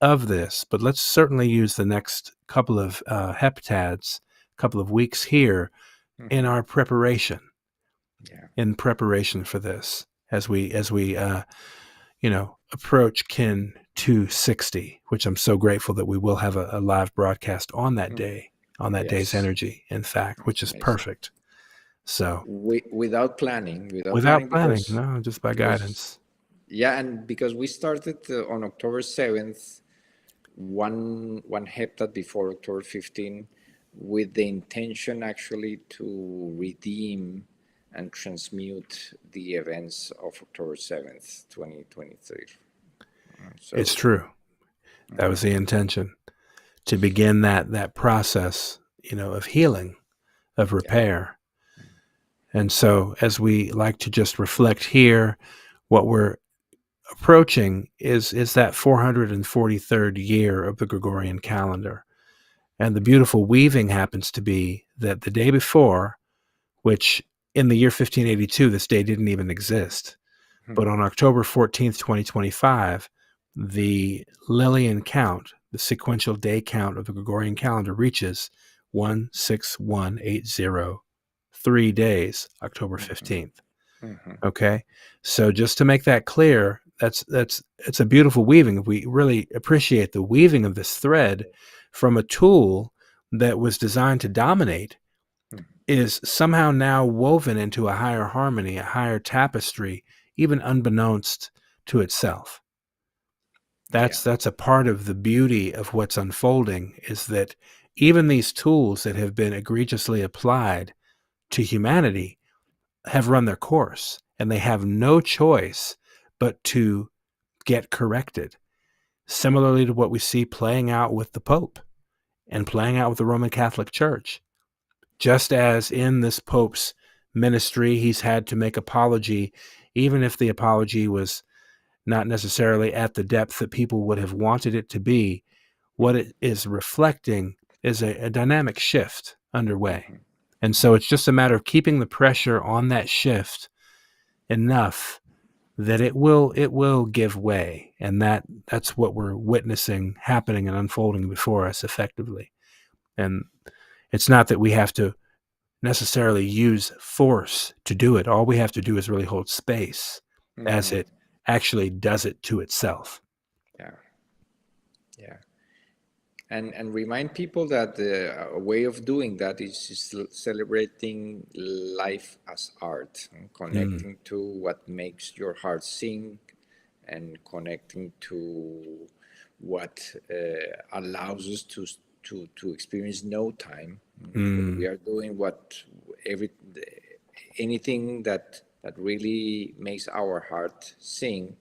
of this. But let's certainly use the next couple of heptads, couple of weeks here in our preparation, in preparation for this, as we approach Kin 260, which I'm so grateful that we will have a live broadcast on that day, on that day's energy, in fact, which is perfect. So without planning, no, just by guidance. And because we started on October 7th, one heptad before October 15, with the intention actually to redeem and transmute the events of October 7th, 2023. So, it's true. That was the intention, to begin that process, of healing, of repair. And so as we like to just reflect here, what we're approaching is that 443rd year of the Gregorian calendar. And the beautiful weaving happens to be that the day before, which in the year 1582, this day didn't even exist. But on October 14th, 2025, the Lillian count, the sequential day count of the Gregorian calendar, reaches 16180, 3 days, October 15th. Okay. So just to make that clear, it's a beautiful weaving. We really appreciate the weaving of this thread from a tool that was designed to dominate is somehow now woven into a higher harmony, a higher tapestry, even unbeknownst to itself. That's a part of the beauty of what's unfolding, is that even these tools that have been egregiously applied to humanity have run their course, and they have no choice but to get corrected. Similarly to what we see playing out with the Pope and playing out with the Roman Catholic Church. Just as in this Pope's ministry, he's had to make apology, even if the apology was not necessarily at the depth that people would have wanted it to be. What it is reflecting is a dynamic shift underway. And so it's just a matter of keeping the pressure on that shift enough that it will give way. And that's what we're witnessing happening and unfolding before us effectively. And it's not that we have to necessarily use force to do it. All we have to do is really hold space as it actually does it to itself. Yeah. And remind people that a way of doing that is celebrating life as art, and connecting to what makes your heart sing, and connecting to what allows us to experience no time. We are doing anything that really makes our heart sing.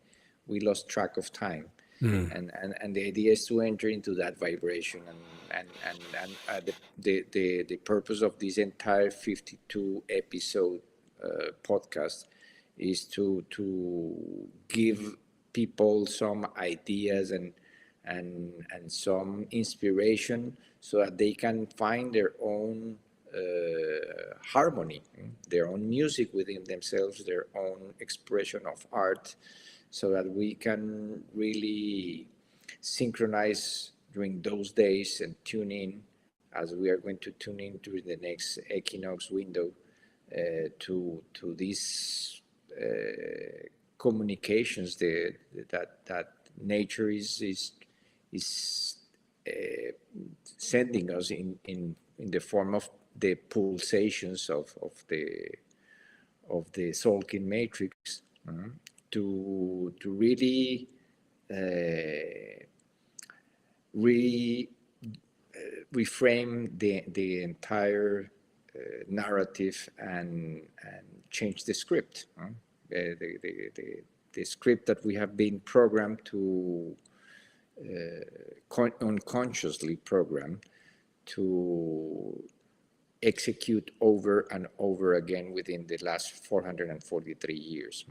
We lost track of time. And the idea is to enter into that vibration, and the purpose of this entire 52 episode podcast is to give people some ideas and some inspiration, so that they can find their own harmony, their own music within themselves, their own expression of art, so that we can really synchronize during those days and tune in, as we are going to tune in during the next equinox window, to these communications that nature is sending us in the form of the pulsations of the Tzolkin matrix, to really reframe the entire narrative and change the script, the script that we have been programmed to unconsciously programmed to execute over and over again within the last 443 years.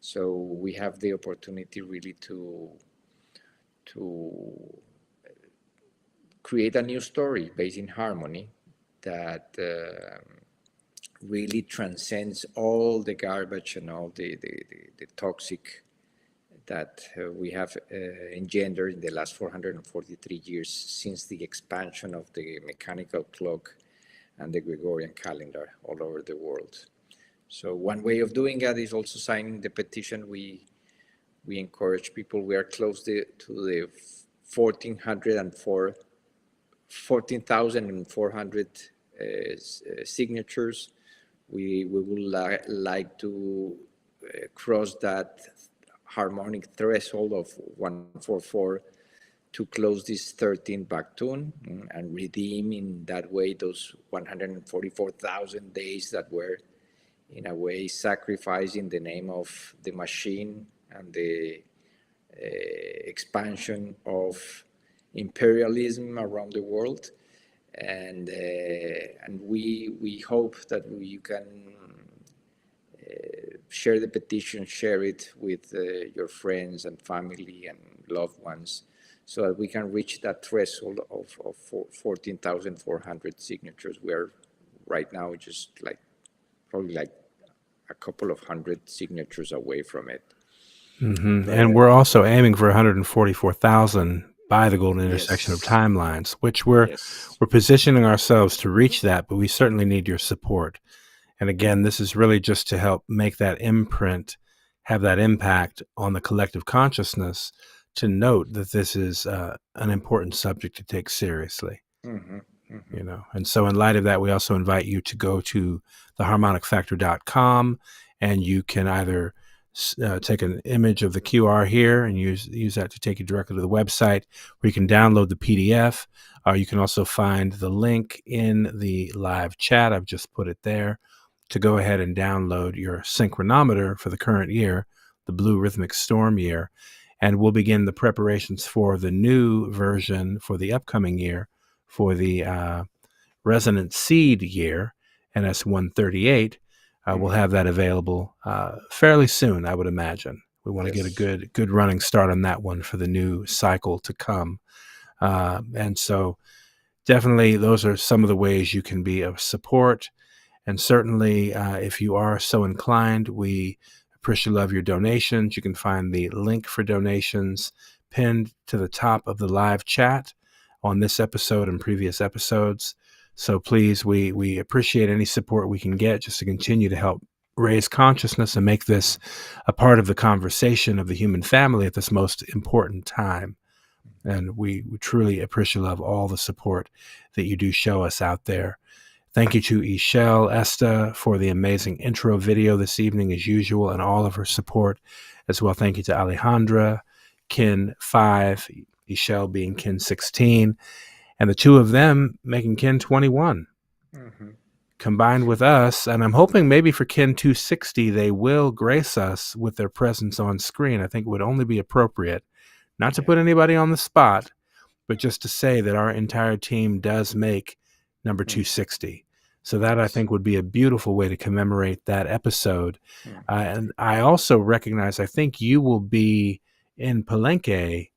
So we have the opportunity really to create a new story based in harmony that really transcends all the garbage and all the toxic that we have engendered in the last 443 years since the expansion of the mechanical clock and the Gregorian calendar all over the world. So one way of doing that is also signing the petition. We encourage people. We are close to the 14,400 signatures. We would like to cross that harmonic threshold of 144 to close this 13th Baktun and redeem in that way those 144,000 days that were in a way sacrificed in the name of the machine and the expansion of imperialism around the world. And we hope that you can share the petition, share it with your friends and family and loved ones, so that we can reach that threshold of 14,400 signatures. We are right now just probably a couple of hundred signatures away from it. And we're also aiming for 144,000 by the golden intersection of timelines, which we're positioning ourselves to reach that, but we certainly need your support. And again, this is really just to help make that imprint have that impact on the collective consciousness, to note that this is an important subject to take seriously. And so in light of that, we also invite you to go to theharmonicfactor.com, and you can either take an image of the QR here and use that to take you directly to the website, where you can download the PDF. You can also find the link in the live chat. I've just put it there, to go ahead and download your synchronometer for the current year, the Blue Rhythmic Storm year. And we'll begin the preparations for the new version for the upcoming year, for the Resonant Seed year, NS138. We'll have that available fairly soon, I would imagine. We want to get a good running start on that one for the new cycle to come. And so definitely those are some of the ways you can be of support. And certainly if you are so inclined, we appreciate your donations. You can find the link for donations pinned to the top of the live chat on this episode and previous episodes. So please, we appreciate any support we can get, just to continue to help raise consciousness and make this a part of the conversation of the human family at this most important time. And we truly appreciate all the support that you do show us out there. Thank you to Ishel Esta for the amazing intro video this evening, as usual, and all of her support as well. Thank you to Alejandra, Kin 5, Ishel being Kin 16, and the two of them making Kin 21. Combined with us, and I'm hoping maybe for Kin 260, they will grace us with their presence on screen. I think it would only be appropriate, not to put anybody on the spot, but just to say that our entire team does make number 260. So that, I think, would be a beautiful way to commemorate that episode. And I also recognize, I think you will be in Palenque,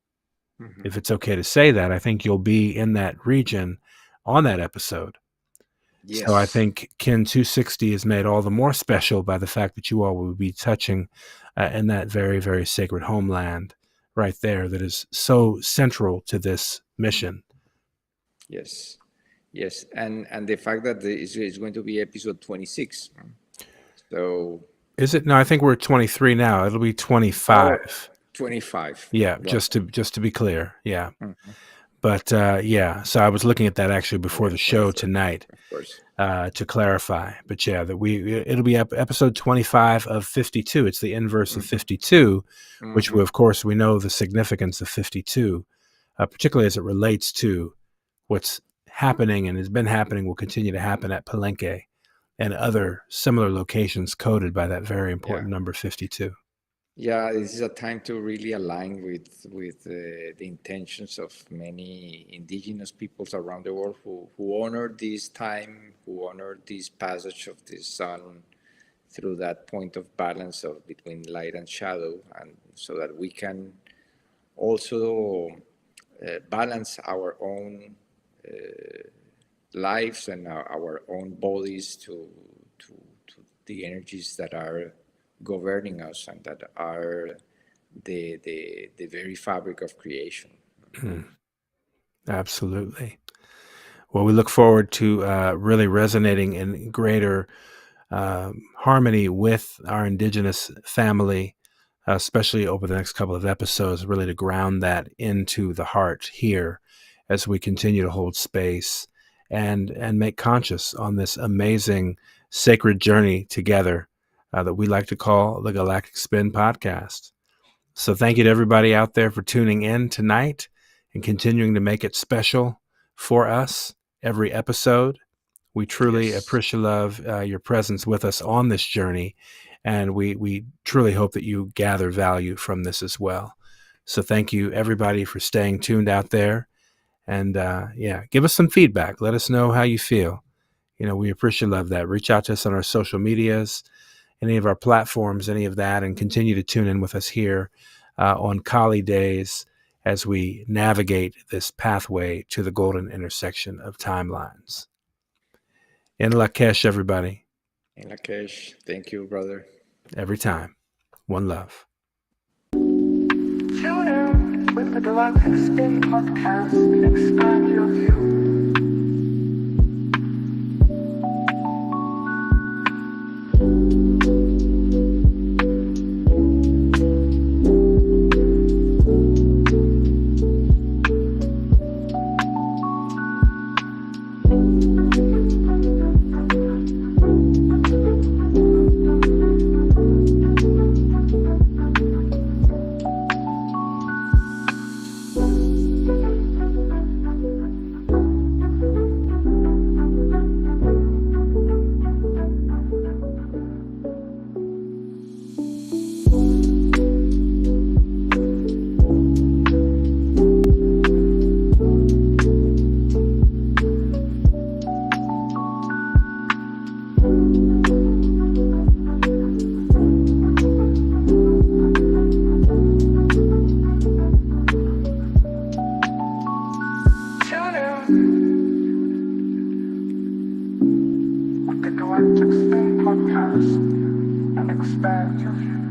if it's okay to say that. I think you'll be in that region on that episode. So I think Kin 260 is made all the more special by the fact that you all will be touching in that very, very sacred homeland right there that is so central to this mission. Yes. And the fact that it's going to be episode 26. So is it? No, I think we're at 23 now. It'll be 25. 25. Yeah, right. just to be clear. Yeah. But so I was looking at that actually before the show tonight, to clarify. But yeah, that it'll be episode 25 of 52. It's the inverse of 52, which of course we know the significance of 52, particularly as it relates to what's happening and has been happening, will continue to happen at Palenque and other similar locations coded by that very important number 52. Yeah, this is a time to really align with the intentions of many indigenous peoples around the world who honor this time, who honor this passage of the sun through that point of balance of between light and shadow, and so that we can also balance our own lives and our own bodies to the energies that are governing us and that are the very fabric of creation. Absolutely. Well, we look forward to really resonating in greater harmony with our indigenous family, especially over the next couple of episodes, really to ground that into the heart here as we continue to hold space and make conscious on this amazing sacred journey together that we like to call the Galactic Spin Podcast. So thank you to everybody out there for tuning in tonight and continuing to make it special for us every episode. We truly appreciate your presence with us on this journey, and we truly hope that you gather value from this as well. So thank you, everybody, for staying tuned out there. And give us some feedback. Let us know how you feel. We appreciate that. Reach out to us on our social medias, any of our platforms, any of that, and continue to tune in with us here on Kali Days as we navigate this pathway to the golden intersection of timelines. In Lakesh, everybody. In Lakesh. Thank you, brother. Every time. One love. Tune in with the Galactic Spin Podcast and expand your view. the Galactic Spin podcast and expand your view.